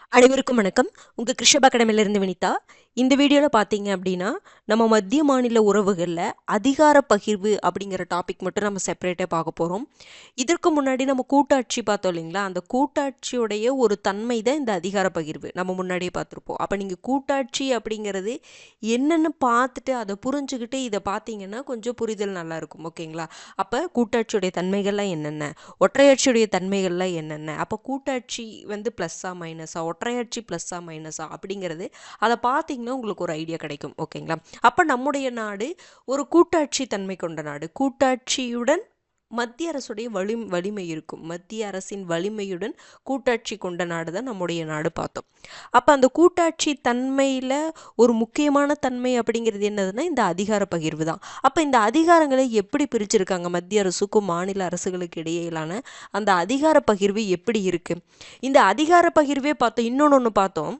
அனைவருக்கும் வணக்கம். உங்கள் கிருஷப் அகாடமியிலிருந்து வினிதா. இந்த வீடியோவில் பார்த்தீங்க அப்படின்னா நம்ம மத்திய மாநில உறவுகளில் அதிகார பகிர்வு அப்படிங்கிற டாபிக் மட்டும் நம்ம செப்பரேட்டாக பார்க்க போகிறோம். இதற்கு முன்னாடி நம்ம கூட்டாட்சி பார்த்தோம் இல்லைங்களா, அந்த கூட்டாட்சியுடைய ஒரு தன்மை தான் இந்த அதிகார பகிர்வு நம்ம முன்னாடியே பார்த்துருப்போம். அப்போ நீங்கள் கூட்டாட்சி அப்படிங்கிறது என்னென்னு பார்த்துட்டு அதை புரிஞ்சுக்கிட்டு இதை பார்த்தீங்கன்னா கொஞ்சம் புரிதல் நல்லாயிருக்கும். ஓகேங்களா? அப்போ கூட்டாட்சியுடைய தன்மைகள்லாம் என்னென்ன, ஒற்றையாட்சியுடைய தன்மைகள்லாம் என்னென்ன, அப்போ கூட்டாட்சி வந்து ப்ளஸ்ஸா மைனஸா, ஒற்றையாட்சி ப்ளஸ்ஸா மைனஸா அப்படிங்கிறது அதை பார்த்தீங்கன்னா உங்களுக்கு ஒரு ஐடியா கிடைக்கும். ஓகேங்களா? அப்போ நம்முடைய நாடு ஒரு கூட்டாட்சி தன்மை கொண்ட நாடு. கூட்டாட்சியுடன் மத்திய அரசுடைய வலிமை இருக்கும். மத்திய அரசின் வலிமையுடன் கூட்டாட்சி கொண்ட நாடு தான் நம்முடைய நாடு பார்த்தோம். அப்போ அந்த கூட்டாட்சி தன்மையில் ஒரு முக்கியமான தன்மை அப்படிங்கிறது என்னதுன்னா இந்த அதிகார பகிர்வு தான். அப்போ இந்த அதிகாரங்களை எப்படி பிரிச்சிருக்காங்க, மத்திய அரசுக்கும் மாநில அரசுகளுக்கு இடையிலான அந்த அதிகார பகிர்வு எப்படி இருக்கு? இந்த அதிகார பகிர்வே பார்த்தோம். இன்னொன்று பார்த்தோம்,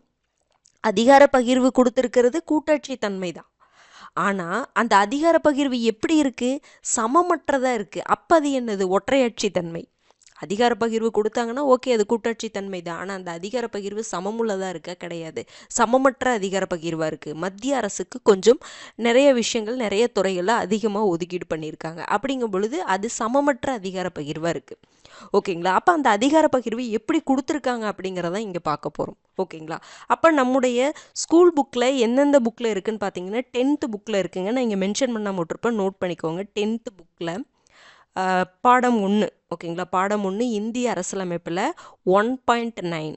அதிகார பகிர்வு கொடுத்துருக்கிறது கூட்டாட்சி தன்மை தான். ஆனால் அந்த அதிகார பகிர்வு எப்படி இருக்குது, சமமற்றதாக இருக்குது. அப்போ அது என்னது, ஒற்றையாட்சி தன்மை. அதிகார பகிர்வு கொடுத்தாங்கன்னா ஓகே, அது கூட்டாட்சி தன்மை தான். ஆனால் அந்த அதிகார பகிர்வு சமமுள்ளதாக இருக்க கிடையாது, சமமற்ற அதிகார பகிர்வாக இருக்குது. மத்திய அரசுக்கு கொஞ்சம் நிறைய விஷயங்கள் நிறைய துறைகளில் அதிகமாக ஒதுக்கீடு பண்ணியிருக்காங்க. அப்படிங்கும் பொழுது அது சமமற்ற அதிகார பகிர்வாக இருக்குது. ஓகேங்களா? அப்போ அந்த அதிகார பகிர்வு எப்படி கொடுத்துருக்காங்க அப்படிங்கிறத இங்கே பார்க்க போகிறோம். ஓகேங்களா? அப்போ நம்முடைய ஸ்கூல் புக்கில் எந்தெந்த புக்கில் இருக்குதுன்னு பார்த்தீங்கன்னா 10th புக்கில் இருக்குங்க. நான் இங்கே மென்ஷன் பண்ணாமல் விட்டுருப்பேன், நோட் பண்ணிக்கோங்க. 10th புக்கில் பாடம் 1. ஓகேங்களா? பாடம் 1 இந்திய அரசியலமைப்பில் 1.9.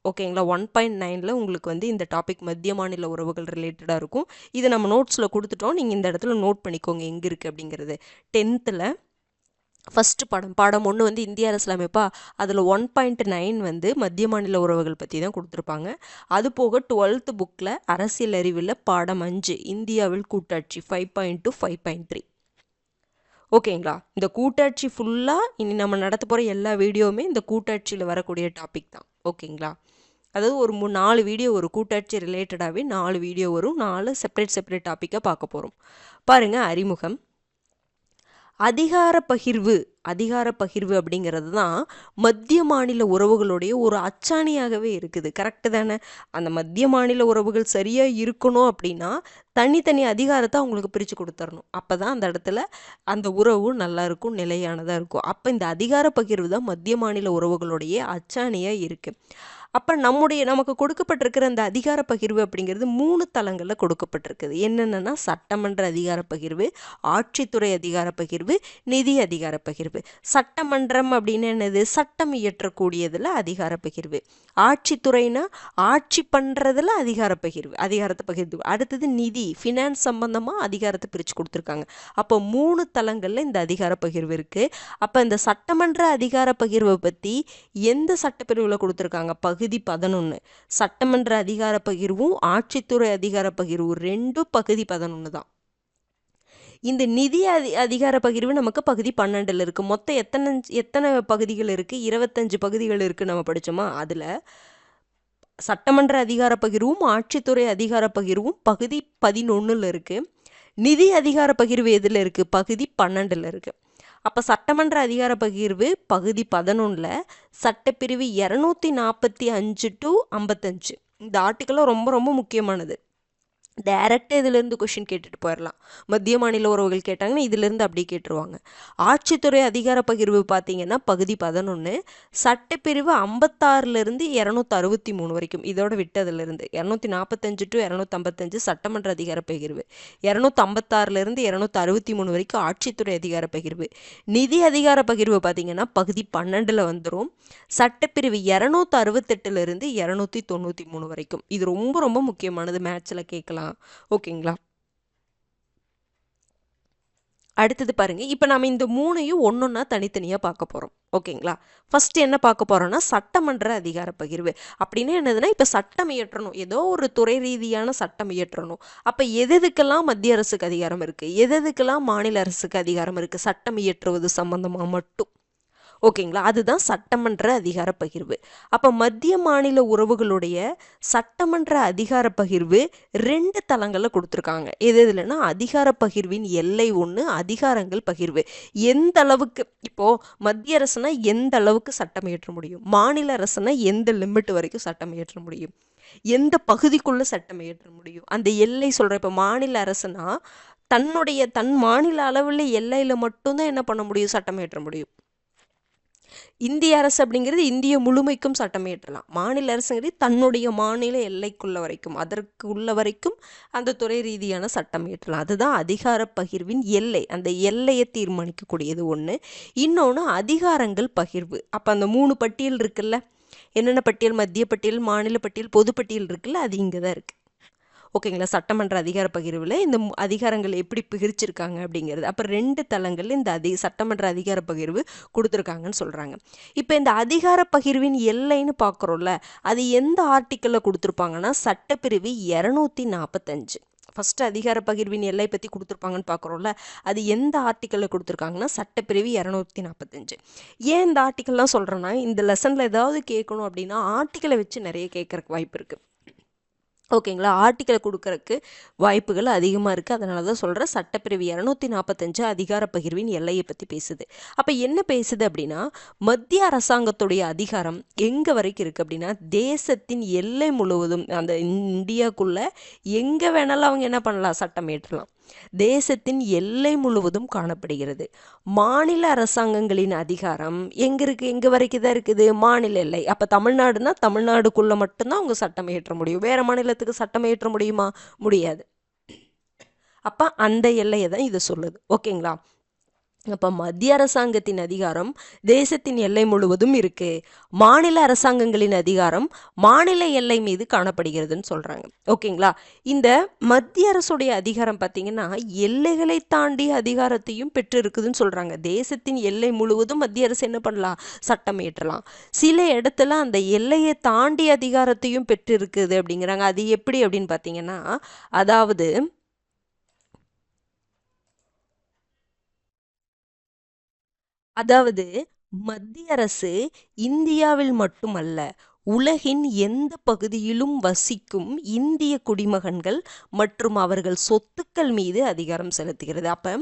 ஓகேங்களா? 1.9ல் உங்களுக்கு வந்து இந்த டாபிக் மத்திய மாநில உறவுகள் ரிலேட்டடாக இருக்கும். இது நம்ம நோட்ஸில் கொடுத்துட்டோம், நீங்கள் இந்த இடத்துல நோட் பண்ணிக்கோங்க எங்கே இருக்குது அப்படிங்கிறது. 10th ஃபஸ்ட்டு பாடம் 1 வந்து இந்திய அரசியலமைப்பா, அதில் 1.9 வந்து மத்திய மாநில உறவுகள் பற்றி தான் கொடுத்துருப்பாங்க. அது போக 12th புக்கில் அரசியல் அறிவில் பாடம் 5 இந்தியாவில் கூட்டாட்சி 5.2 5.3. ஓகேங்களா? இந்த கூட்டாட்சி ஃபுல்லாக இனி நம்ம நடத்த போகிற எல்லா வீடியோவுமே இந்த கூட்டாட்சியில் வரக்கூடிய டாபிக் தான். ஓகேங்களா? அதாவது ஒரு 4 வீடியோ ஒரு கூட்டாட்சி ரிலேட்டடாகவே 4 வீடியோ வரும். 4 செப்பரேட் டாப்பிக்காக பார்க்க போகிறோம். பாருங்கள், அறிமுகம். அதிகார பகிர்வு அப்படிங்கிறது தான் மத்திய மாநில உறவுகளுடைய ஒரு அச்சாணியாகவே இருக்குது. கரெக்டு தானே? அந்த மத்திய மாநில உறவுகள் சரியாக இருக்கணும் அப்படின்னா தனித்தனி அதிகாரத்தை அவங்களுக்கு பிரித்து கொடுத்துடணும். அப்போ தான் அந்த இடத்துல அந்த உறவு நல்லா இருக்கும், நிலையானதாக இருக்கும். அப்போ இந்த அதிகார பகிர்வு தான் மத்திய மாநில உறவுகளுடைய அச்சாணியாக இருக்குது. அப்போ நமக்கு கொடுக்கப்பட்டிருக்கிற அந்த அதிகார பகிர்வு அப்படிங்கிறது 3 தளங்களில் கொடுக்கப்பட்டிருக்குது. என்னென்னா சட்டமன்ற அதிகார பகிர்வு, ஆட்சித்துறை அதிகார பகிர்வு, நிதி அதிகார பகிர்வு. சட்டமன்றம் அப்படின்னு என்னது, சட்டம் இயற்றக்கூடியதில் அதிகார பகிர்வு. ஆட்சித்துறைனா ஆட்சி பண்ணுறதுல அதிகாரத்தை பகிர்வு. அடுத்தது நிதி, ஃபினான்ஸ் சம்பந்தமாக அதிகாரத்தை பிரித்து கொடுத்துருக்காங்க. அப்போ 3 தளங்களில் இந்த அதிகார பகிர்வு இருக்குது. அப்போ இந்த சட்டமன்ற அதிகார பகிர்வை பற்றி எந்த சட்டப்பிரிவில் கொடுத்துருக்காங்க, பகுதி 11. சட்டமன்ற அதிகார பகிர்வும் ஆட்சித்துறை அதிகார பகிர்வும் ரெண்டும் பகுதி 11 தான். இந்த நிதி அதிகார பகிர்வு நமக்கு பகுதி 12 இருக்குது. மொத்தம் எத்தனை பகுதிகள் இருக்குது, 25 பகுதிகள் இருக்குது நம்ம படித்தோமா. அதில் சட்டமன்ற அதிகார பகிர்வும் ஆட்சித்துறை அதிகார பகிர்வும் பகுதி 11 இருக்குது. நிதி அதிகார பகிர்வு எதில் இருக்குது, பகுதி 12 இருக்குது. அப்போ சட்டமன்ற அதிகார பகிர்வு பகுதி 11ல் சட்டப்பிரிவு 245 to 55. இந்த ஆர்டிக்கலும் ரொம்ப ரொம்ப முக்கியமானது. டைரெக்டாக இதிலேருந்து கொஷின் கேட்டுட்டு போயிடலாம். மத்திய மாநில உறவுகள் கேட்டாங்கன்னா இதிலேருந்து அப்படியே கேட்டுருவாங்க. ஆட்சித்துறை அதிகார பகிர்வு பார்த்தீங்கன்னா பகுதி 11 சட்டப்பிரிவு 56லேருந்து 263 வரைக்கும். இதோட விட்டதுலேருந்து 245 to 255 சட்டமன்ற அதிகார பகிர்வு, 256லேருந்து 263 வரைக்கும் ஆட்சித்துறை அதிகார பகிர்வு. நிதி அதிகார பகிர்வு பார்த்தீங்கன்னா பகுதி 12ல் வந்துடும். சட்டப்பிரிவு 268லேருந்து 293 வரைக்கும். இது ரொம்ப ரொம்ப முக்கியமானது, மேட்ச்சில் கேட்கலாம். ஓகேங்களா? அடுத்தது பாருங்க, இப்போ நம்ம இந்த 3ஐயும் ஒன்னொன்னா தனித்தனியாக பார்க்க போகிறோம். ஓகேங்களா? ஃபர்ஸ்ட் என்ன பார்க்க போகிறோம்னா சட்டமன்ற அதிகார பகிர்வு. அப்படின்னு என்னதுன்னா, இப்போ சட்டம் இயற்றணும், ஏதோ ஒரு துறை ரீதியான சட்டம் இயற்றணும். அப்போ எதுக்கெல்லாம் மத்திய அரசுக்கு அதிகாரம் இருக்குது, எதுக்கெல்லாம் மாநில அரசுக்கு அதிகாரம் இருக்குது, சட்டம் இயற்றுவது சம்பந்தமாக மட்டும். ஓகேங்களா, அதுதான் சட்டமன்ற அதிகார பகிர்வு. அப்போ மத்திய மாநில உறவுகளுடைய சட்டமன்ற அதிகார பகிர்வு 2 தளங்களில் கொடுத்துருக்காங்க. எது எதுலன்னா அதிகார பகிர்வின் எல்லை 1, அதிகாரங்கள் பகிர்வு. எந்த அளவுக்கு இப்போது மத்திய அரசுனா எந்த அளவுக்கு சட்டம் இயற்ற முடியும், மாநில அரசுனா எந்த லிமிட் வரைக்கும் சட்டம் இயற்ற முடியும், எந்த பகுதிக்குள்ளே சட்டம் இயற்ற முடியும், அந்த எல்லை சொல்கிற. இப்போ மாநில அரசுனா தன் மாநில அளவில் எல்லையில் மட்டும்தான் என்ன பண்ண முடியும், சட்டம் இயற்ற முடியும். இந்திய அரசு அப்படிங்கிறது இந்திய முழுமைக்கும் சட்டம் இயற்றலாம். மாநில அரசுங்கிறது தன்னுடைய மாநில எல்லைக்குள்ள வரைக்கும், அதற்கு உள்ள வரைக்கும் அந்த துறை ரீதியான சட்டம் இயற்றலாம். அதுதான் அதிகார பகிர்வின் எல்லை. அந்த எல்லையை தீர்மானிக்கக்கூடியது ஒன்று. இன்னொன்று அதிகாரங்கள் பகிர்வு. அப்போ அந்த 3 பட்டியல் இருக்குல்ல, என்னென்ன பட்டியல், மத்திய பட்டியல், மாநில பட்டியல், பொது பட்டியல் இருக்குல்ல, அது இங்கே தான் இருக்குது. ஓகேங்களா, சட்டமன்ற அதிகார பகிர்வில் இந்த அதிகாரங்கள் எப்படி பிரிச்சிருக்காங்க அப்படிங்கிறது. அப்போ 2 தளங்களில் இந்த சட்டமன்ற அதிகார பகிர்வு கொடுத்துருக்காங்கன்னு சொல்கிறாங்க. இப்போ இந்த அதிகார பகிர்வின் எல்லைன்னு பார்க்குறோம்ல, அது எந்த ஆர்டிக்கலில் கொடுத்துருப்பாங்கன்னா சட்டப்பிரிவு 245. ஃபஸ்ட்டு அதிகார பகிர்வின் எல்லை பற்றி கொடுத்துருப்பாங்கன்னு பார்க்குறோம்ல, அது எந்த ஆர்டிக்கலில் கொடுத்துருக்காங்கன்னா சட்டப்பிரிவு 245. ஏன் இந்த ஆர்டிக்கல்லாம் சொல்கிறேன்னா, இந்த லெசனில் ஏதாவது கேட்கணும் அப்படின்னா ஆர்டிக்கலை வச்சு நிறைய கேட்குறக்கு வாய்ப்பு இருக்குது. ஓகேங்களா, ஆர்டிக்கலை கொடுக்கறக்கு வாய்ப்புகள் அதிகமாக இருக்குது. அதனால தான் சொல்கிறேன். சட்டப்பிரிவு 245 அதிகார பகிர்வின் எல்லையை பற்றி பேசுது. அப்போ என்ன பேசுது அப்படின்னா, மத்திய அரசாங்கத்துடைய அதிகாரம் எங்கே வரைக்கும் இருக்குது அப்படின்னா, தேசத்தின் எல்லை முழுவதும், அந்த இந்தியாவுக்குள்ளே எங்கே வேணாலும் அவங்க என்ன பண்ணலாம், சட்டம் இயற்றலாம். தேசத்தின் எல்லை முழுவதும் காணப்படுகிறது. மாநில அரசாங்கங்களின் அதிகாரம் எங்கே வரைக்கும் தான் இருக்குது, மாநில எல்லை. அப்போ தமிழ்நாடுனா தமிழ்நாடுக்குள்ளே மட்டும்தான் அவங்க சட்டம் இயற்ற முடியும். வேறு மாநிலத்துக்கு சட்டம் இயற்ற முடியுமா, முடியாது. அப்போ அந்த எல்லையை தான் இது சொல்லுது. ஓகேங்களா, அப்போ மத்திய அரசாங்கத்தின் அதிகாரம் தேசத்தின் எல்லை முழுவதும் இருக்கு, மாநில அரசாங்கங்களின் அதிகாரம் மாநில எல்லை மீது காணப்படுகிறதுன்னு சொல்றாங்க. ஓகேங்களா, இந்த மத்திய அரசுடைய அதிகாரம் பார்த்தீங்கன்னா எல்லைகளை தாண்டி அதிகாரத்தையும் பெற்று இருக்குதுன்னு சொல்றாங்க. தேசத்தின் எல்லை முழுவதும் மத்திய அரசு என்ன பண்ணலாம், சட்டம் இயற்றலாம். சில இடத்துல அந்த எல்லையை தாண்டி அதிகாரத்தையும் பெற்று இருக்குது அப்படிங்கிறாங்க. அது எப்படி அப்படின்னு பார்த்தீங்கன்னா, அதாவது மத்திய அரசு இந்தியாவில் மட்டுமல்ல, உலகின் எந்த பகுதியிலும் வசிக்கும் இந்திய குடிமகன்கள் மற்றும் அவர்கள் சொத்துக்கள் மீது அதிகாரம் செலுத்துகிறது. அப்போ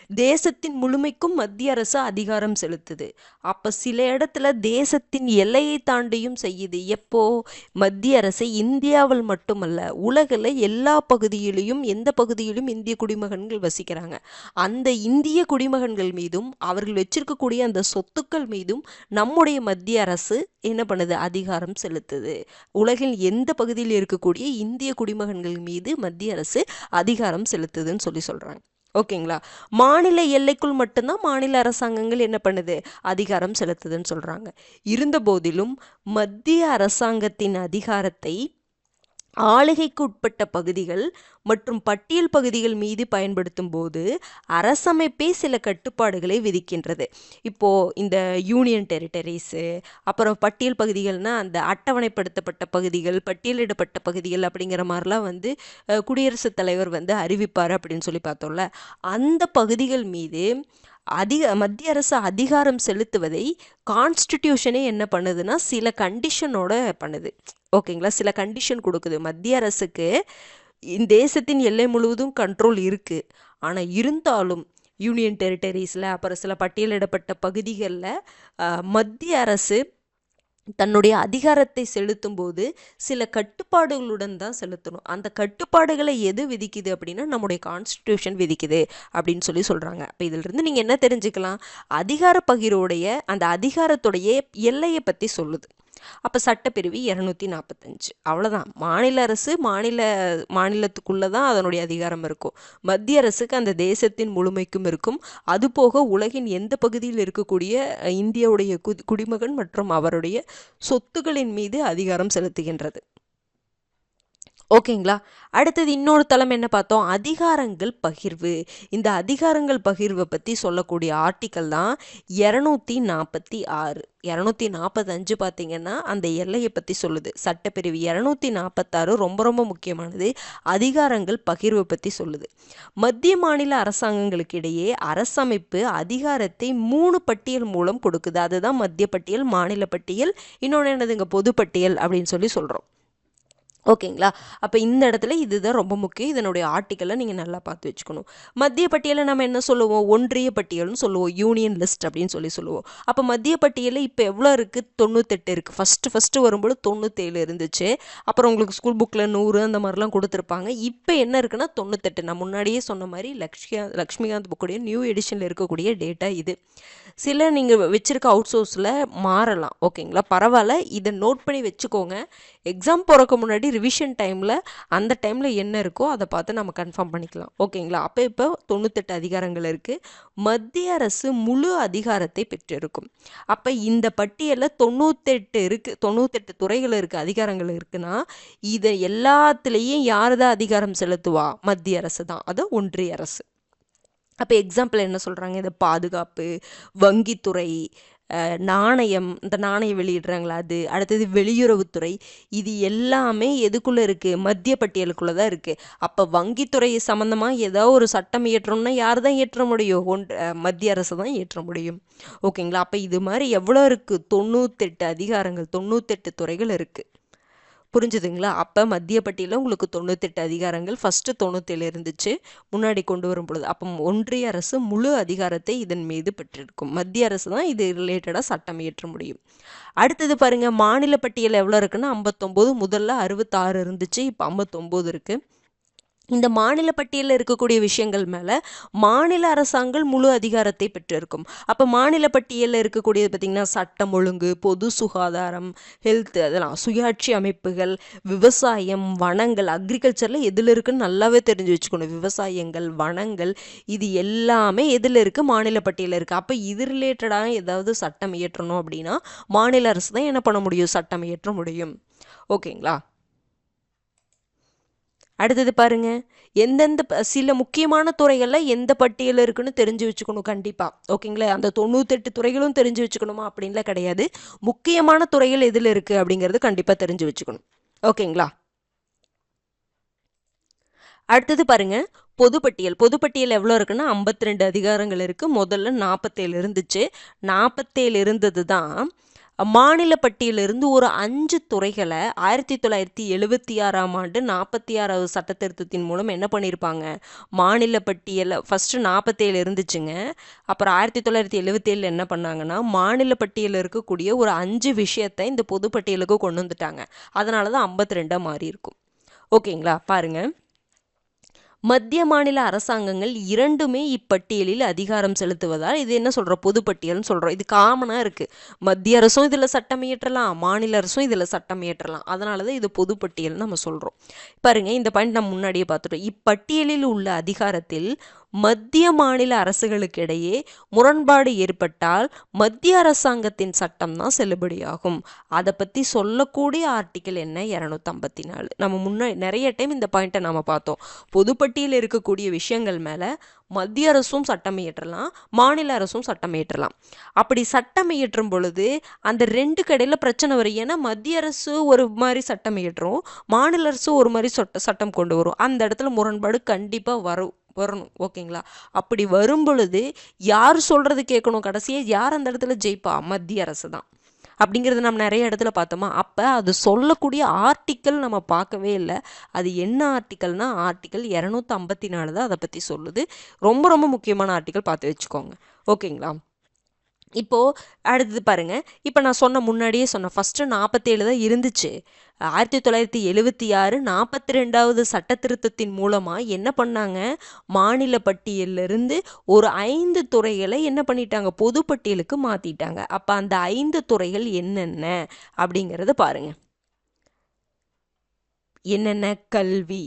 தேசத்தின் முழுமைக்கும் மத்திய அரசு அதிகாரம் செலுத்துது. அப்போ சில இடத்துல தேசத்தின் எல்லையை தாண்டியும் செய்யுது. எப்போ, மத்திய அரசு இந்தியாவில் மட்டுமல்ல, உலகில் எல்லா பகுதியிலையும், எந்த பகுதியிலும் இந்திய குடிமகன்கள் வசிக்கிறாங்க, அந்த இந்திய குடிமகன்கள் மீதும் அவர்கள் வச்சிருக்கக்கூடிய அந்த சொத்துக்கள் மீதும் நம்முடைய மத்திய அரசு என்ன பண்ணுது, அதிகாரம் செலுத்துது. உலகில் எந்த பகுதியில் இருக்கக்கூடிய இந்திய குடிமகன்கள் மீது மத்திய அரசு அதிகாரம் செலுத்துதுன்னு சொல்கிறாங்க. ஓகேங்களா, மாநில எல்லைக்குள் மட்டும்தான் மாநில அரசாங்கங்கள் என்ன பண்ணுது, அதிகாரம் செலுத்துதுன்னு சொல்கிறாங்க. இருந்த போதிலும் மத்திய அரசாங்கத்தின் அதிகாரத்தை ஆளுகைக்கு உட்பட்ட பகுதிகள் மற்றும் பட்டியல் பகுதிகள் மீது பயன்படுத்தும் போது அரசமைப்பே சில கட்டுப்பாடுகளை விதிக்கின்றது. இப்போது இந்த யூனியன் டெரிட்டரிஸு, அப்புறம் பட்டியல் பகுதிகள்னால் அந்த அட்டவணைப்படுத்தப்பட்ட பகுதிகள், பட்டியலிடப்பட்ட பகுதிகள் அப்படிங்கிற மாதிரிலாம் வந்து குடியரசுத் தலைவர் வந்து அறிவிப்பார் அப்படின்னு சொல்லி பார்த்தோம்ல, அந்த பகுதிகள் மீது மத்திய அரசு அதிகாரம் செலுத்துவதை கான்ஸ்டிடியூஷனே என்ன பண்ணுதுன்னா சில கண்டிஷனோட பண்ணுது. ஓகேங்களா, சில கண்டிஷன் கொடுக்குது. மத்திய அரசுக்கு தேசத்தின் எல்லை முழுவதும் கண்ட்ரோல் இருக்குது, ஆனால் இருந்தாலும் யூனியன் டெரிட்டரிஸில், அப்புறம் சில பட்டியலிடப்பட்ட பகுதிகளில் மத்திய அரசு தன்னுடைய அதிகாரத்தை செலுத்தும் போது சில கட்டுப்பாடுகளுடன் தான் செலுத்தணும். அந்த கட்டுப்பாடுகளை எது விதிக்குது அப்படின்னா நம்முடைய கான்ஸ்டிடியூஷன் விதிக்குது அப்படின்னு சொல்கிறாங்க. அப்போ இதிலிருந்து நீங்கள் என்ன தெரிஞ்சுக்கலாம், அதிகார பகிர்வுடைய அந்த அதிகாரத்துடைய எல்லையை பற்றி சொல்லுது. அப்போ சட்டப்பிரிவு 245 அவ்வளோதான். மாநில அரசு மாநிலத்துக்குள்ளே தான் அதனுடைய அதிகாரம் இருக்கும். மத்திய அரசுக்கு அந்த தேசத்தின் முழுமைக்கும் இருக்கும். அதுபோக உலகின் எந்த பகுதியில் இருக்கக்கூடிய இந்தியாவுடைய குடிமகன் மற்றும் அவருடைய சொத்துக்களின் மீது அதிகாரம் செலுத்துகின்றது. ஓகேங்களா? அடுத்தது இன்னொரு தளம் என்ன பார்த்தோம்? அதிகாரங்கள் பகிர்வு. இந்த அதிகாரங்கள் பகிர்வை பற்றி சொல்லக்கூடிய ஆர்டிக்கல் தான் 246. 245 பார்த்தீங்கன்னா அந்த எல்லையை பற்றி சொல்லுது. சட்டப்பிரிவு 246 ரொம்ப ரொம்ப முக்கியமானது. அதிகாரங்கள் பகிர்வை பற்றி சொல்லுது. மத்திய மாநில அரசாங்கங்களுக்கு இடையே அரசமைப்பு அதிகாரத்தை 3 பட்டியல் மூலம் கொடுக்குது. அதுதான் மத்திய பட்டியல், மாநில பட்டியல், இன்னொன்று என்னதுங்க பொதுப்பட்டியல் அப்படின்னு சொல்லி சொல்கிறோம். ஓகேங்களா? அப்போ இந்த இடத்துல இதுதான் ரொம்ப முக்கியம். இதனுடைய ஆர்டிக்கலை நீங்கள் நல்லா பார்த்து வச்சுக்கணும். மத்திய பட்டியலை நம்ம என்ன சொல்லுவோம்? ஒன்றிய பட்டியல்னு சொல்லுவோம். யூனியன் லிஸ்ட் அப்படின்னு சொல்லுவோம். அப்போ மத்திய பட்டியலில் இப்போ எவ்வளோ இருக்குது? 98 இருக்குது. ஃபஸ்ட்டு வரும்போது 97 இருந்துச்சு. அப்புறம் உங்களுக்கு ஸ்கூல் புக்கில் 100 அந்த மாதிரிலாம் கொடுத்துருப்பாங்க. இப்போ என்ன இருக்குன்னா 98. நான் முன்னாடியே சொன்ன மாதிரி லக்ஷ்மிகாந்த் புக்குடைய நியூ எடிஷனில் இருக்கக்கூடிய டேட்டா இது. சில நீங்கள் வச்சுருக்க அவுட் சோர்ஸில் மாறலாம். ஓகேங்களா? பரவாயில்ல, இதை நோட் பண்ணி வச்சுக்கோங்க. எக்ஸாம் போகிறக்கு முன்னாடி ரிவிஷன் டைமில் அந்த டைமில் என்ன இருக்கோ அதை பார்த்து நம்ம கன்ஃபார்ம் பண்ணிக்கலாம். ஓகேங்களா? அப்போ இப்போ 98 அதிகாரங்கள் இருக்குது. மத்திய அரசு முழு அதிகாரத்தை பெற்றிருக்கும். அப்போ இந்த பட்டியலில் 98 இருக்குது, 98 துறைகள் இருக்குது, அதிகாரங்கள் இருக்குன்னா இதை எல்லாத்துலேயும் யார் தான் அதிகாரம் செலுத்துவா? மத்திய அரசு தான். அது ஒன்றிய அரசு. அப்போ எக்ஸாம்பிள் என்ன சொல்கிறாங்க? இந்த பாதுகாப்பு, வங்கித்துறை, நாணயம், இந்த நாணயம் வெளியிடுறாங்களா அது, அடுத்தது வெளியுறவுத்துறை, இது எல்லாமே எதுக்குள்ளே இருக்குது? மத்திய பட்டியலுக்குள்ளே தான் இருக்குது. அப்போ வங்கித்துறை சம்மந்தமாக ஏதாவது ஒரு சட்டம் இயற்றணும்னா யார் தான் இயற்ற முடியும்? மத்திய அரசு தான் இயற்ற முடியும். ஓகேங்களா? அப்போ இது மாதிரி எவ்வளோ இருக்குது? 98 அதிகாரங்கள், 98 துறைகள் இருக்குது. புரிஞ்சுதுங்களா? அப்போ மத்திய பட்டியலில் உங்களுக்கு 98 அதிகாரங்கள், ஃபஸ்ட்டு 97 இருந்துச்சு முன்னாடி கொண்டு வரும் பொழுது. அப்போ ஒன்றிய அரசு முழு அதிகாரத்தை இதன் மீது பெற்றிருக்கும். மத்திய அரசு தான் இது ரிலேட்டடாக சட்டம் இயற்ற முடியும். அடுத்தது பாருங்கள், மாநில பட்டியல் எவ்வளோ இருக்குன்னா 59. முதல்ல 66 இருந்துச்சு, இப்போ 59 இருக்குது. இந்த மாநில பட்டியலில் இருக்கக்கூடிய விஷயங்கள் மேலே மாநில அரசாங்கம் முழு அதிகாரத்தை பெற்றிருக்கும். அப்போ மாநில பட்டியலில் இருக்கக்கூடியது பார்த்திங்கன்னா சட்டம் ஒழுங்கு, பொது சுகாதாரம், ஹெல்த், அதெல்லாம் சுயாட்சி அமைப்புகள், விவசாயம், வனங்கள், அக்ரிகல்ச்சரில் எதில் இருக்குன்னு நல்லாவே தெரிஞ்சு வச்சுக்கணும். விவசாயங்கள், வனங்கள், இது எல்லாமே எதில் இருக்குது? மாநில பட்டியலில் இருக்குது. அப்போ இது ரிலேட்டடாக ஏதாவது சட்டம் இயற்றணும் அப்படின்னா மாநில அரசு தான் என்ன பண்ண முடியும்? சட்டம் இயற்ற முடியும். ஓகேங்களா? அடுத்தது பாருங்க, எந்தெந்த சில முக்கியமான துறைகளில் எந்த பட்டியல் இருக்குன்னு தெரிஞ்சு வச்சுக்கணும் கண்டிப்பாக. ஓகேங்களா? அந்த 98 துறைகளும் தெரிஞ்சு வச்சுக்கணுமா அப்படின்லாம் கிடையாது. முக்கியமான துறைகள் எதில் இருக்குது அப்படிங்கிறது கண்டிப்பாக தெரிஞ்சு வச்சுக்கணும். ஓகேங்களா? அடுத்தது பாருங்க, பொதுப்பட்டியல். பொதுப்பட்டியல் எவ்வளோ இருக்குன்னா 52 அதிகாரங்கள் இருக்குது. முதல்ல 47 இருந்துச்சு. 47 இருந்தது தான் மாநில பட்டியலிருந்து ஒரு 5 துறைகளை 1976ஆம் ஆண்டு 46வது சட்ட திருத்தத்தின் மூலம் என்ன பண்ணியிருப்பாங்க? மாநில பட்டியலில் ஃபஸ்ட்டு 47 இருந்துச்சுங்க. அப்புறம் 1977 என்ன பண்ணாங்கன்னா மாநில பட்டியலில் இருக்கக்கூடிய ஒரு 5 விஷயத்தை இந்த பொதுப்பட்டியலுக்கு கொண்டு வந்துட்டாங்க. அதனால தான் 52 மாறி இருக்கும். ஓகேங்களா? பாருங்கள், மத்திய மாநில அரசாங்கங்கள் இரண்டுமே இப்பட்டியலில் அதிகாரம் செலுத்துவதால் இது என்ன சொல்கிறோம்? பொதுப்பட்டியல்னு சொல்கிறோம். இது காமனாக இருக்குது. மத்திய அரசும் இதில் சட்டம் இயற்றலாம், மாநில அரசும் இதில் சட்டம் இயற்றலாம். அதனால தான் இது பொதுப்பட்டியல்னு நம்ம சொல்கிறோம். பாருங்க, இந்த பாயிண்ட் நம்ம முன்னாடியே பார்த்துட்டோம். இப்பட்டியலில் உள்ள அதிகாரத்தில் மத்திய மாநில அரசுகளுக்கு இடையே முரண்பாடு ஏற்பட்டால் மத்திய அரசாங்கத்தின் சட்டம் தான் செல்லுபடியாகும். அதை பற்றி சொல்லக்கூடிய ஆர்டிக்கல் என்ன? 254. நம்ம முன்னாடி நிறைய டைம் இந்த பாயிண்ட்டை நம்ம பார்த்தோம். பொதுப்பட்டியலில் இருக்கக்கூடிய விஷயங்கள் மேலே மத்திய அரசும் சட்டம் இயற்றலாம், மாநில அரசும் சட்டம் இயற்றலாம். அப்படி சட்டம் இயற்றும் பொழுது அந்த 2 கடையில் பிரச்சனை வரும். ஏன்னா மத்திய அரசு ஒரு மாதிரி சட்டம் இயற்றும், மாநில அரசு ஒரு மாதிரி சட்டம் கொண்டு வரும். அந்த இடத்துல முரண்பாடு கண்டிப்பாக வரணும். ஓகேங்களா? அப்படி வரும் பொழுது யார் சொல்கிறது கேட்கணும்? கடைசியாக யார் அந்த இடத்துல ஜெயிப்பா? மத்திய அரசு தான். அப்படிங்கிறது நம்ம நிறைய இடத்துல பார்த்தோமா? அப்போ அது சொல்லக்கூடிய ஆர்டிக்கல் நம்ம பார்க்கவே இல்லை. அது என்ன ஆர்டிக்கல்னா ஆர்டிக்கல் 254 தான் அதை பற்றி சொல்லுது. ரொம்ப ரொம்ப முக்கியமான ஆர்டிக்கல், பார்த்து வச்சுக்கோங்க. ஓகேங்களா? இப்போது அடுத்தது பாருங்கள், இப்போ நான் முன்னாடியே சொன்னேன் ஃபஸ்ட்டு 47 தான் இருந்துச்சு. 1976 42வது சட்ட திருத்தத்தின் மூலமாக என்ன பண்ணாங்க? மாநில பட்டியலிருந்து ஒரு 5 துறைகளை என்ன பண்ணிட்டாங்க? பொதுப்பட்டியலுக்கு மாற்றிட்டாங்க. அப்போ அந்த 5 துறைகள் என்னென்ன அப்படிங்கிறத பாருங்க. என்னென்ன? கல்வி,